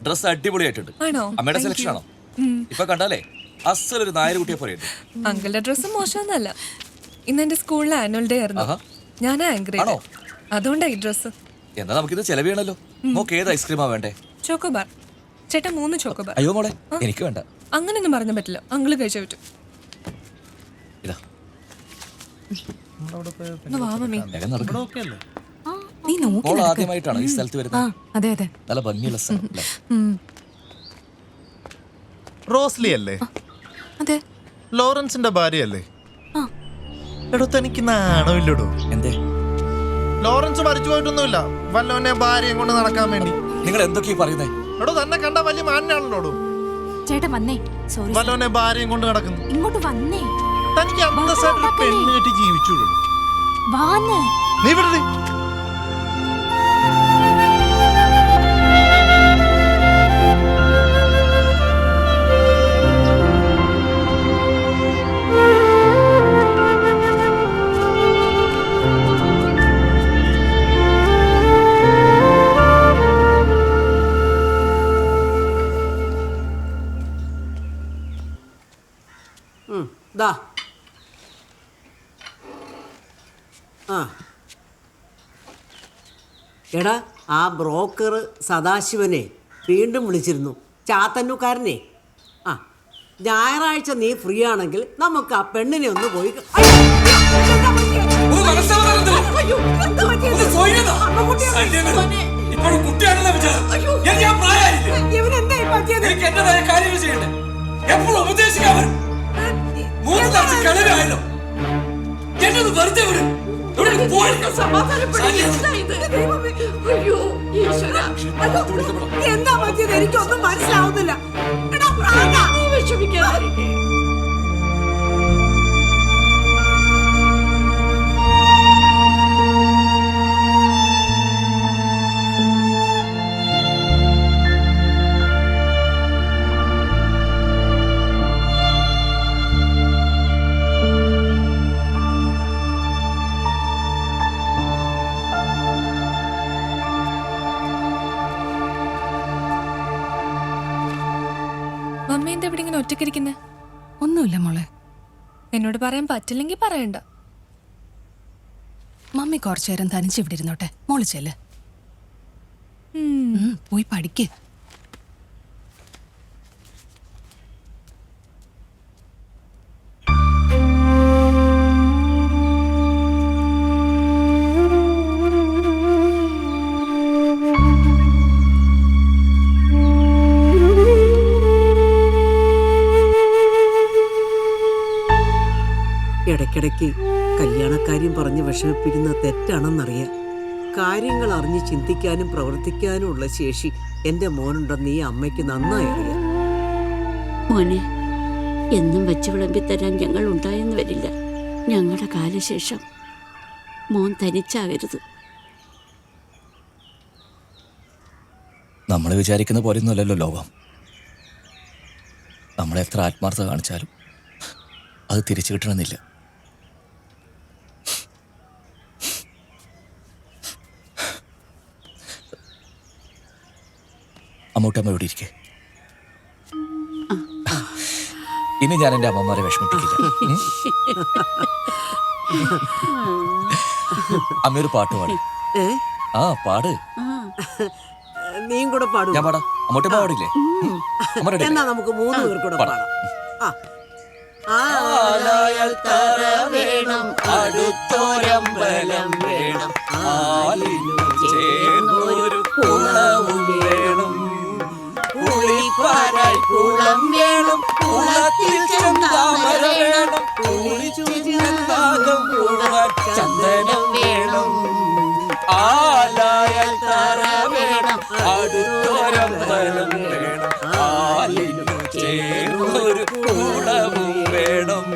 ഡ്രസ് അടിപൊളിയായിട്ടുണ്ട്. ആണോ? അമ്മയുടെ Thank സെലക്ഷൻ you. ആണോ? ഇപ്പൊ കണ്ടാലേ അസലൊരു നായരുകുട്ടിയെ പോലെയുണ്ട്. അങ്കിളുടെ ഡ്രസ്സ് മോശമൊന്നല്ല. ഇന്ന് എന്റെ സ്കൂളിലെ ആനുവൽ ഡേ ആയിരുന്നു. ഞാൻ ആങ്കർ അതുകൊണ്ടാ ഈ ഡ്രസ്സ്. എന്നാ നമുക്കിത് ചെലവ് ചെയ്യണല്ലോ. മോക്ക് ഏത് ഐസ്ക്രീമാ വേണ്ടേ? ചോക്കോബാർ. ചേട്ടാ 3 ചോക്കോബാർ. അയ്യോ മോളെ, എനിക്ക് വേണ്ട. അങ്ങനെയൊന്നും പറഞ്ഞാൽ പറ്റില്ല. അങ്കിള് കഴിച്ചു പറ്റും. ഇതാ ഒന്ന് വാ മമ്മി. നീ നോക്കി മോൾ നടക്ക്. ആദ്യമായിട്ടാണ് ഈ സ്ഥലത്ത് വരുന്നത്? അതെ അതെ. നല്ല ഭംഗിയുള്ള സ്ഥലം അല്ലേ? റോസ്ലി അല്ലേ? അതെ. ലോറൻസിന്റെ ഭാര്യയല്ലേ? എടോ തനിക്ക് നാണമില്ലടോ. എന്തേ? ലോറൻസ് മരിച്ചു പോയിട്ടൊന്നുമില്ല, വല്ലവനെ ഭാര്യയും കൊണ്ട് നടക്കാൻ വേണ്ടി. നിങ്ങൾ എന്തൊക്കെയാ പറയുന്നേ? എടോ തന്നെ കണ്ട വലിയ മാനാണല്ലോ. ചേട്ടാ വന്നേ. സോറി. വല്ലവനെ ഭാര്യയും കൊണ്ട് നടക്കുന്നു. ഇങ്ങോട്ട് വന്നേ. തനിക്ക് അന്തസ്സായിട്ട് പെണ്ണ് കെട്ടി ജീവിച്ചൂടോ. വാന്നേ. നീ വിടരുത്. ദാ ആ എടാ, ആ ബ്രോക്കർ സദാശിവനെ വീണ്ടും വിളിച്ചിരുന്നു, ചാത്തന്നൂക്കാരനെ. ആ ഞായറാഴ്ച നീ ഫ്രീ ആണെങ്കിൽ നമുക്ക് ആ പെണ്ണിനെ ഒന്ന് പോയി. എന്താ പറ്റിയത് എനിക്കൊന്നും മനസ്സിലാവുന്നില്ല. വിഷമിക്കാതിരിക്കേ. മമ്മി എന്താ ഇവിടെ ഇങ്ങനെ ഒറ്റക്കിരിക്കുന്നേ? ഒന്നുമില്ല മോളെ. എന്നോട് പറയാൻ പറ്റില്ലെങ്കിൽ പറയണ്ട. മമ്മി കുറച്ചു നേരം തനിച്ച് ഇവിടെ ഇരുന്നോട്ടെ. മോള് ചെല്ല്. പോയി പഠിക്ക്. ഇടയ്ക്കിടയ്ക്ക് കല്യാണക്കാര്യം പറഞ്ഞ് വിഷമിപ്പിക്കുന്ന തെറ്റാണെന്നറിയാം. കാര്യങ്ങൾ അറിഞ്ഞ് ചിന്തിക്കാനും പ്രവർത്തിക്കാനും ഉള്ള ശേഷി എൻ്റെ മോനുണ്ടെന്ന് ഈ അമ്മയ്ക്ക് നന്നായി അറിയാം. മോനെ, എന്നും വെച്ച് വിളമ്പി തരാൻ ഞങ്ങൾ ഉണ്ടായെന്ന് വരില്ല. ഞങ്ങളുടെ കാലശേഷം മോൻ തനിച്ചാകരുത്. നമ്മൾ വിചാരിക്കുന്ന പോലെയൊന്നുമല്ലല്ലോ ലോകം. നമ്മളെത്ര ആത്മാർത്ഥത കാണിച്ചാലും അത് തിരിച്ചു കിട്ടണമെന്നില്ല. അമ്മൂട്ടമ്മ ഇവിടെ ഇരിക്കേ. ഇനി ഞാൻ എൻ്റെ അമ്മമാരെ വിഷമിപ്പിക്കില്ല. അമ്മയൊരു പാട്ട് പാട്. ആ പാട്. നീയും കൂടെ പാടും. ഞാൻ പാടാം. അമ്മൂട്ടമ്മ പാടില്ലേ? എന്നാ നമുക്ക് 3 പേർ കൂടെ പാടാം. ആലായാൽ തറ വേണം, അടുത്തൊരമ്പലം വേണം, ആലിനു ചേർന്നൊരു കുളവും വേണം, കുളിപ്പാരായി കുളം വേണം, കുളത്തിൽ ചെന്താമര വേണം, കുളിച്ചു ചെന്നാകം പൂവാൻ ചന്ദനം വേണം. ആലായാൽ തറ വേണം, അടുത്തൊരമ്പലം വേണം, ആലിനു ചേർന്നൊരു കുളവും വേണം.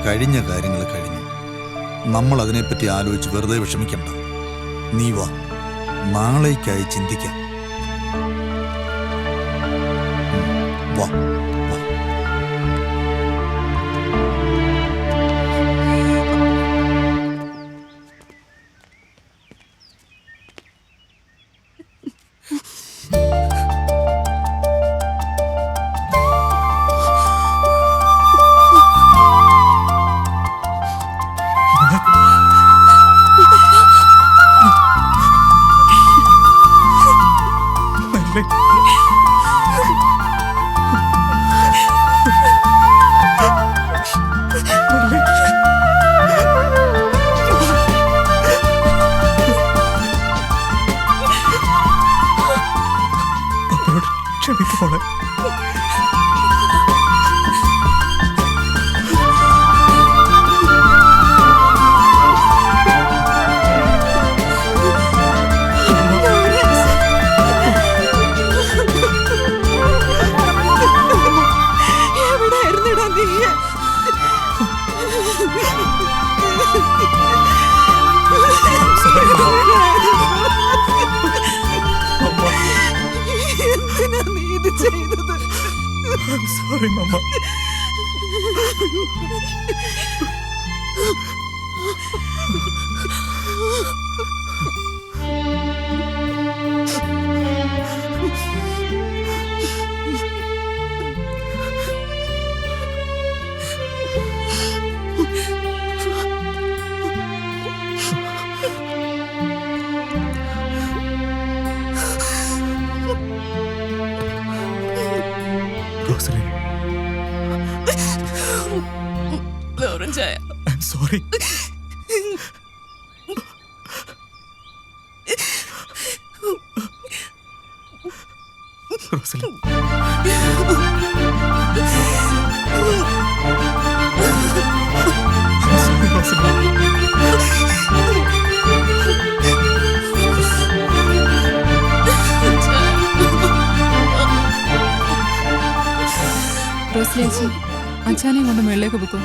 കഴിഞ്ഞ കാര്യങ്ങൾ കഴിഞ്ഞു. നമ്മൾ അതിനെപ്പറ്റി ആലോചിച്ച് വെറുതെ വിഷമിക്കണ്ട. നീ വാ, നാളേക്കായി ചിന്തിക്കാം. വാ. ക്ഷമിക്കോളെ. Sorry, Mama. Rosalind. Lawrence, I'm sorry. Rosalind. I'm sorry, Rosalind. റോസ്ലേച്ചി, അച്ഛനെയും കൊണ്ട് മുകളിലേക്ക് പോക്കോ.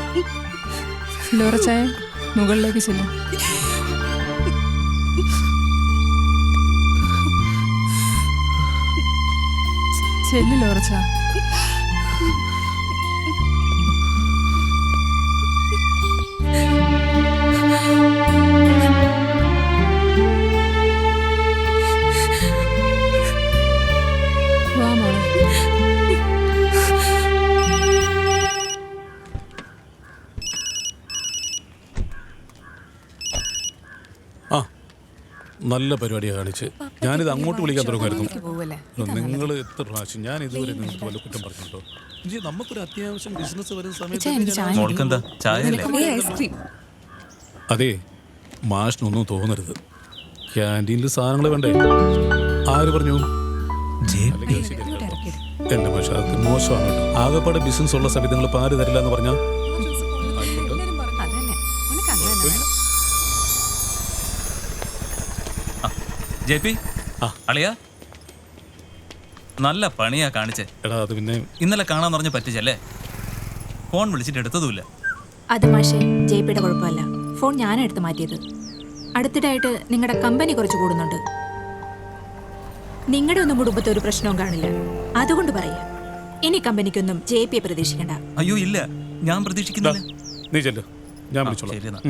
ലോറച്ചായ മുകളിലേക്ക് ചെല്ലും. ചെല്ലു ലോറച്ച. വാ മോളെ. നല്ല പരിപാടിയാണ് കാണിച്ച്. ഞാനിത് അങ്ങോട്ട് വിളിക്കാൻ തുടങ്ങുമായിരുന്നു. നിങ്ങൾ എത്ര പ്രാവശ്യം ഞാൻ ഇതുവരെ നിങ്ങൾക്ക് വല്ല കുറ്റം പറഞ്ഞിട്ടുണ്ടോ? നമുക്കൊരു അത്യാവശ്യം ബിസിനസ് വരുന്ന സമയത്ത് അതെ, മാഷിനൊന്നും തോന്നരുത്. ക്യാൻറ്റീനിൽ സാധനങ്ങൾ വേണ്ടേ? ആര് പറഞ്ഞു? എന്റെ പക്ഷെ അത് മോശമാണ് കേട്ടോ. ആകെപ്പാടെ ബിസിനസ് ഉള്ള സമയത്ത് നിങ്ങൾ പാല് തരില്ല എന്ന് പറഞ്ഞാൽ ജെ പി അളിയാ നല്ല പണിയാ കാണിച്ചേ. എടാ അത് പിന്നെ ഇന്നലെ കാണാൻ പറഞ്ഞ് പറ്റിച്ചല്ലേ? ഫോൺ വിളിച്ചിട്ട് എടുത്തതുമില്ല. അത് മാഷേ ജെപിയുടെ കുഴപ്പമല്ല. ഫോൺ ഞാനാണ് എടുത്ത് മാറ്റിയത്. അടുത്തിടെയായിട്ട് നിങ്ങളുടെ കമ്പനി കുറച്ച് കൂടുന്നുണ്ട്. നിങ്ങളുടെ ഒന്നും കുടുംബത്തെ ഒരു പ്രശ്നവും കാണില്ല. അതുകൊണ്ട് പറയാം, ഇനി കമ്പനിക്കൊന്നും ജെപിയെ പ്രതീക്ഷിക്കണ്ട. അയ്യോ ഇല്ല, ഞാൻ പ്രതീക്ഷിക്കുന്നില്ല. നീ ചെല്ലു, ഞാൻ വിളിച്ചോളാം.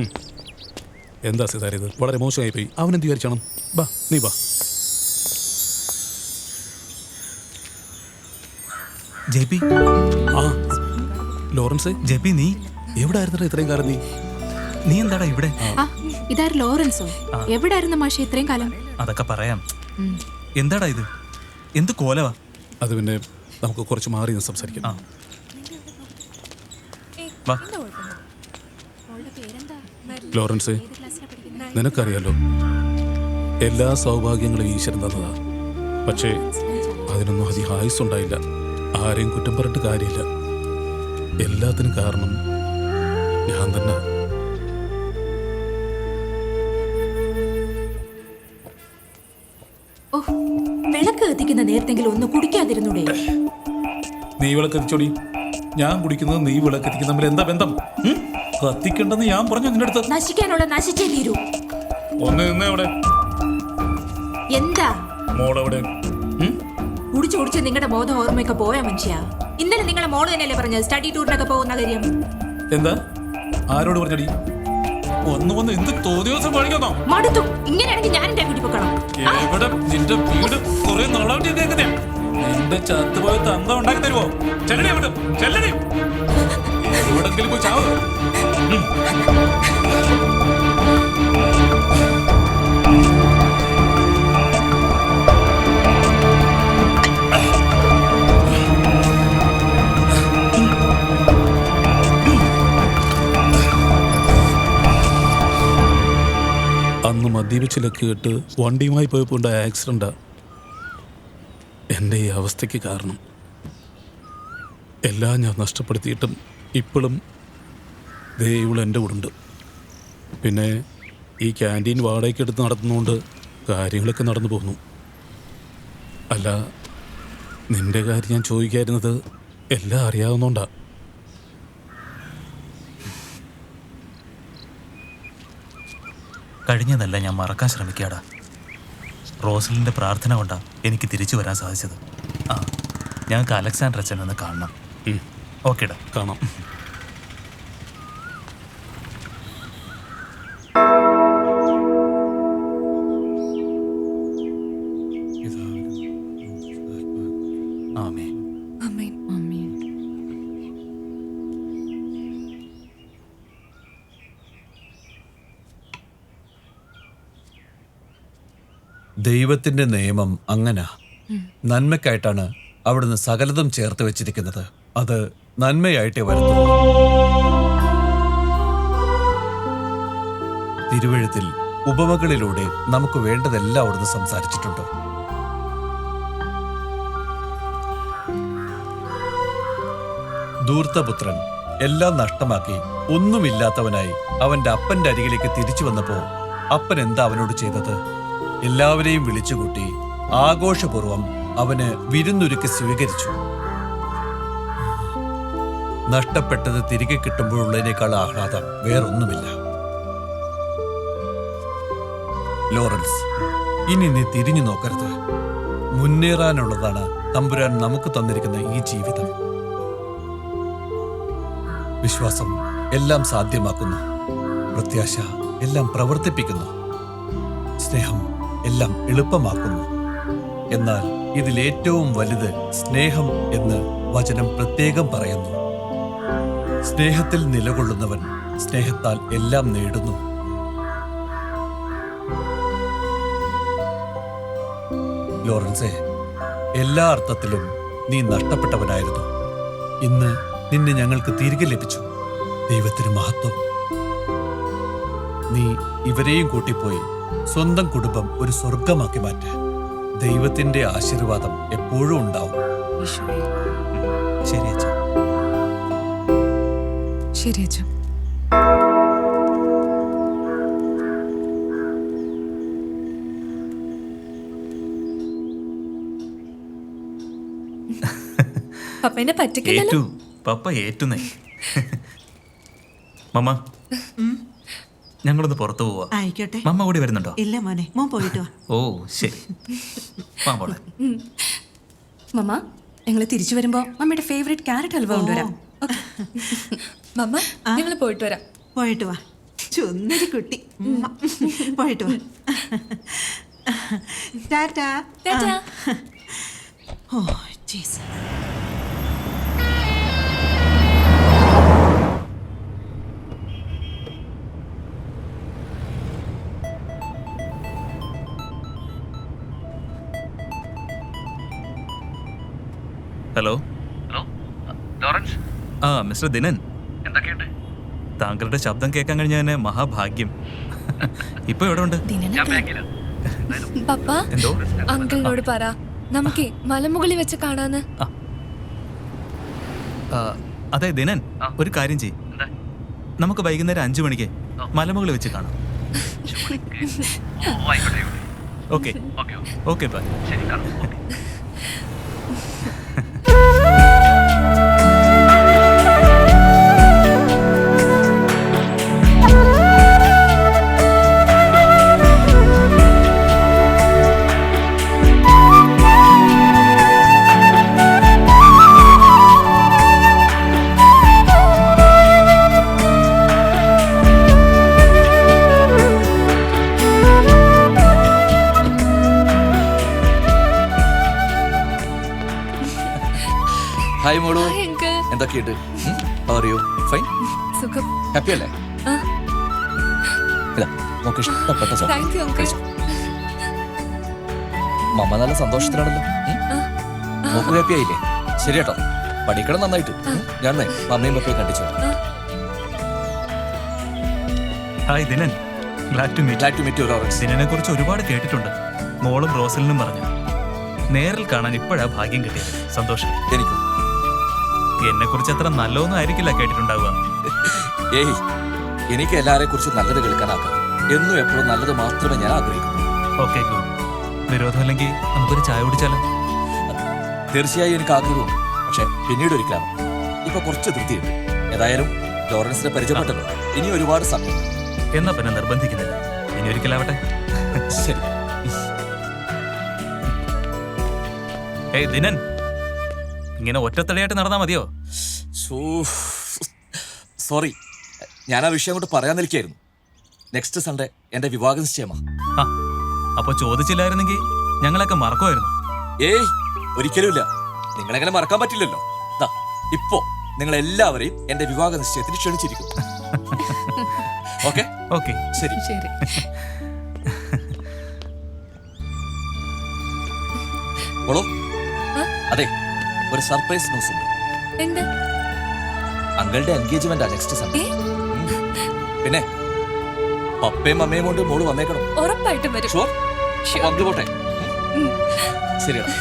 എന്താ സിതാര ഇത്? വളരെ മോശമായി പോയി. അവനെന്ത് വിചാരിച്ചാണ്? ബാ നീ ബാ. ജെ പി ആ ലോറൻസ്, ജെ പി നീ എവിടായിരുന്നു ഇത്രയും കാലം? നീ എന്താടാ ഇവിടെ? ഇതാര് ലോറൻസോ? എവിടായിരുന്നു മാഷെ ഇത്രയും കാലം? അതൊക്കെ പറയാം. എന്താടാ ഇത്? എന്ത് കോലവാ? അത് പിന്നെ നമുക്ക് കുറച്ച് മാറി നിന്ന് സംസാരിക്കാം. ലോറൻസ്, നിനക്കറിയാലോ എല്ലാ സൗഭാഗ്യങ്ങളും ഈശ്വരൻ തന്നതാ. പക്ഷേ അതിനൊന്നും അധികം ആയുസ് ഉണ്ടായില്ല. ആരെയും കുറ്റം പറഞ്ഞിട്ട് കാര്യമില്ല. എല്ലാത്തിനും കാരണം ഞാൻ തന്നെ. വിളക്ക് കത്തിക്കുന്ന നേരത്തെങ്കിലും ഒന്ന് കുടിക്കാതിരുന്നൂടെ? നീ വിളക്ക് കത്തിച്ചോടി. ഞാൻ കുടിക്കുന്നത് നീ വിളക്ക് കത്തിക്കുന്ന തമ്മിൽ എന്താ ബന്ധം? കത്തിക്കണ്ടെന്ന് ഞാൻ പറഞ്ഞു നിന്റെ അടുത്ത്. നശിക്കാനുള്ള നശിച്ചേ തീരൂ. ഒന്ന് നിന്നേ അവിടെ. എന്താ മോളെവിടെ? കുടിച്ചു കുടിച്ച് നിങ്ങളുടെ ബോധം ഓർമ്മയൊക്കെ പോയ മനുഷ്യ. ഇന്നലെ നിങ്ങളുടെ മോള് തന്നെയല്ലേ പറഞ്ഞത് സ്റ്റഡി ടൂറിനൊക്കെ പോകുന്ന കാര്യം? എന്താ? ആരോട് പറഞ്ഞടി? ഒന്ന് എന്ത് തോന്നിയോസം കാണിക്കുന്നോ? മടുത്തു. ഇങ്ങനെയാണെങ്കിൽ ഞാൻ എന്റെ വീട്ടിൽ പോക്കണം. എവിടെ നിന്റെ വീട്? കുറെ നാളായിട്ട് കേൾക്കുന്നേ. നിന്റെ ചത്തുപോയ തന്ത ഉണ്ടാക്കി തരുമോ? ചെല്ലടി അവിടെ, ചെല്ലടി. എവിടെങ്കിലും പോയി ചാവ്. അന്ന് മദ്യപിച്ചിലൊക്കെ കേട്ട് വണ്ടിയുമായി പോയപ്പോൾ ഉണ്ടായ ആക്സിഡന്റാ എൻ്റെ ഈ അവസ്ഥയ്ക്ക് കാരണം. എല്ലാം ഞാൻ നഷ്ടപ്പെടുത്തിയിട്ടും ഇപ്പോഴും ദൈവം എൻ്റെ കൂടെ ഉണ്ട്. പിന്നെ ഈ ക്യാൻറ്റീൻ വാടകയ്ക്ക് എടുത്ത് നടത്തുന്നതുകൊണ്ട് കാര്യങ്ങളൊക്കെ നടന്നു പോകുന്നു. അല്ല, നിന്റെ കാര്യം ഞാൻ ചോദിക്കായിരുന്നത് എല്ലാം അറിയാവുന്നോണ്ടാ. കഴിഞ്ഞതല്ല ഞാൻ മറക്കാൻ ശ്രമിക്കാടാ. റോസലിൻ്റെ പ്രാർത്ഥന കൊണ്ടാ എനിക്ക് തിരിച്ചു വരാൻ സാധിച്ചത്. ആ, ഞങ്ങൾക്ക് അലക്സാണ്ടർ അച്ഛൻ ഒന്ന് കാണണം. ഓക്കേടാ, കാണാം. ആമേൻ. ആമേൻ. ആമേൻ. ദൈവത്തിന്റെ നിയമം അങ്ങനാ. നന്മയ്ക്കായിട്ടാണ് അവിടുന്ന് സകലതും ചേർത്ത് വെച്ചിരിക്കുന്നത്. അത് നന്മയായിട്ടേ വരുത്തുള്ളൂ. തിരുവഴുത്തിൽ ഉപമകളിലൂടെ നമുക്ക് വേണ്ടതെല്ലാം അവിടുന്ന് സംസാരിച്ചിട്ടുണ്ട്. ധൂർത്തപുത്രൻ എല്ലാം നഷ്ടമാക്കി ഒന്നുമില്ലാത്തവനായി അവന്റെ അപ്പന്റെ അരികിലേക്ക് തിരിച്ചു വന്നപ്പോ അപ്പൻ എന്താ അവനോട് ചെയ്തത്? എല്ലാവരെയും വിളിച്ചുകൂട്ടി ആഘോഷപൂർവം അവന് വിരുന്നൊരുക്കി സ്വീകരിച്ചു. നഷ്ടപ്പെട്ടത് തിരികെ കിട്ടുമ്പോഴുള്ളതിനേക്കാൾ ആഹ്ലാദം വേറൊന്നുമില്ല. ലോറൻസ്, ഇനി നീ തിരിഞ്ഞു നോക്കരുത്. മുന്നേറാനുള്ളതാണ് തമ്പുരാൻ നമുക്ക് തന്നിരിക്കുന്ന ഈ ജീവിതം. വിശ്വാസം എല്ലാം സാധ്യമാക്കുന്നു. പ്രത്യാശ എല്ലാം പ്രവർത്തിപ്പിക്കുന്നു. സ്നേഹം എല്ലാം എളുപ്പമാക്കുന്നു. എന്നാൽ ഇതിലേറ്റവും വലുത് സ്നേഹം എന്ന് വചനം പ്രത്യേകം പറയുന്നു. സ്നേഹത്തിൽ നിലകൊള്ളുന്നവൻ സ്നേഹത്താൽ എല്ലാം നേടുന്നു. ലോറൻസേ, എല്ലാ അർത്ഥത്തിലും നീ നഷ്ടപ്പെട്ടവനായിരുന്നു. ഇന്ന് നിന്നെ ഞങ്ങൾക്ക് തിരികെ ലഭിച്ചു. ദൈവത്തിന് മഹത്വം. നീ ഇവരെയും കൂട്ടിപ്പോയി സ്വന്തം കുടുംബം ഒരു സ്വർഗമാക്കി മാറ്റ. ദൈവത്തിന്റെ ആശീർവാദം എപ്പോഴും ഉണ്ടാവും. ശരി അച്ഛ. ശരി അച്ഛൻ. പപ്പേനെ പറ്റിക്കില്ലല്ലോ. പപ്പ ഏറ്റുന്നേ. മമ്മ, ഞങ്ങളൊന്ന് പുറത്തു പോവാ. ആയിക്കോട്ടെ. മമ്മ കൂടി വരുന്നുണ്ടോ? ഇല്ല മോനെ, മോൻ പോയിട്ട് വാ. ഓ ശരി. മോളെ. മമ്മ ഞങ്ങൾ തിരിച്ചു വരുമ്പോ മമ്മിയുടെ ഫേവറേറ്റ് ക്യാരറ്റ് ഹൽവ കൊണ്ടുവരാം. മമ്മ ഞങ്ങൾ പോയിട്ട് വരാം. പോയിട്ട് വാ. ചുന്നരി കുട്ടി. പോയിട്ട് വാ. Tata. Tata. Oh Jesus. Hello. Lawrence. ആ മിസ്റ്റർ ദിനൻ, എന്തൊക്കെയുണ്ട്? താങ്കളുടെ ശബ്ദം കേൾക്കാൻ കഴിഞ്ഞ തന്നെ മഹാഭാഗ്യം. ഇപ്പൊ എവിടെ ഉണ്ട്? പപ്പ എന്തോ? അങ്കിളിനോട് പറ നമുക്ക് മലമുകളിൽ വെച്ച് കാണാന്ന്. അതെ ദിനൻ, ഒരു കാര്യം ചെയ്യ്. നമുക്ക് വൈകുന്നേരം 5 മണിക്ക് മലമുകളിൽ വെച്ച് കാണാം. Okay okay bye. ഹായ് മോളു, Hi, uncle. എന്തൊക്കെയുണ്ട്? ഫൈൻ, സുഖം. ഹാപ്പി അല്ലേ? ഇതാ നമുക്ക് ഇഷ്ടപ്പെട്ട സാധനം. Thank you, uncle. കഴിച്ചോ. മമ്മ നല്ല സന്തോഷത്തിലാണല്ലോ. മോക്ക് ഹാപ്പി ആയില്ലേ? ശരി കേട്ടോ, പഠിക്കണം നന്നായിട്ട്. ഞാൻ മമ്മയും പപ്പയും കണ്ടിച്ചു. Hi Dinan, glad to meet you Lawrence. ദിനനെ കുറിച്ച് ഒരുപാട് കേട്ടിട്ടുണ്ട്. മോളും റോസലിനും പറഞ്ഞു. നേരിൽ കാണാൻ ഇപ്പോഴാ ഭാഗ്യം കിട്ടിയത്. സന്തോഷം. എനിക്കും. എന്നെ കുറിച്ച് അത്ര നല്ലതൊന്നും ആയിരിക്കില്ല കേട്ടിട്ടുണ്ടാവുക. ഏയ്, എനിക്ക് എല്ലാരെ കുറിച്ച് നല്ലത് കേൾക്കാനാക്കാം. എന്നും എപ്പോഴും നല്ലത് മാത്രമേ ഞാൻ ആഗ്രഹിക്കുന്നു. Okay good. വിരോധമല്ലെങ്കിൽ നമുക്കൊരു ചായ കുടിച്ചാലോ? തീർച്ചയായും എനിക്ക് ആഗ്രഹവും, പക്ഷെ പിന്നീട് ഒരിക്കലാണ്. ഇപ്പൊ കുറച്ച് തൃപ്തിയുണ്ട്. ഏതായാലും ലോറൻസിനെ പരിചയപ്പെട്ടല്ലോ. ഇനി ഒരുപാട് സമയം. എന്നാ പിന്നെ നിർബന്ധിക്കുന്നില്ല. ഇനി ഒരിക്കലാവട്ടെ. ശരി. ഏയ് ദിനൻ, ഇങ്ങനെ ഒറ്റത്തടിയായിട്ട് നടന്നാ മതിയോ? സോറി, ഞാൻ ആ വിഷയം കൊണ്ട് പറയാൻ നിൽക്കായിരുന്നു. നെക്സ്റ്റ് സൺഡേ എന്റെ വിവാഹ നിശ്ചയമാ. അപ്പൊ ചോദിച്ചില്ലായിരുന്നെങ്കിൽ ഞങ്ങളൊക്കെ മറക്കുമായിരുന്നു. ഏയ് ഒരിക്കലും ഇല്ല. നിങ്ങളെങ്ങനെ മറക്കാൻ പറ്റില്ലല്ലോ. ഇപ്പോ നിങ്ങൾ എല്ലാവരെയും എന്റെ വിവാഹ നിശ്ചയത്തിന് ക്ഷണിച്ചിരിക്കുന്നു. ഓക്കെ ഓക്കെ ശരി ശരി. മോളോ, അതെ, ഒരു സർപ്രൈസ് ന്യൂസ് ഉണ്ട്. എന്താ? അങ്കിളുടെ എൻഗേജ്മെന്റാ നെക്സ്റ്റ് സൺഡേ. പിന്നെ പപ്പയും അമ്മയും കൊണ്ട് മോള് വന്നേക്കണം. ഉറപ്പായിട്ടും വരും. ഷുവർ? അങ്കിൾ പോട്ടെ. ശരിയാണ്.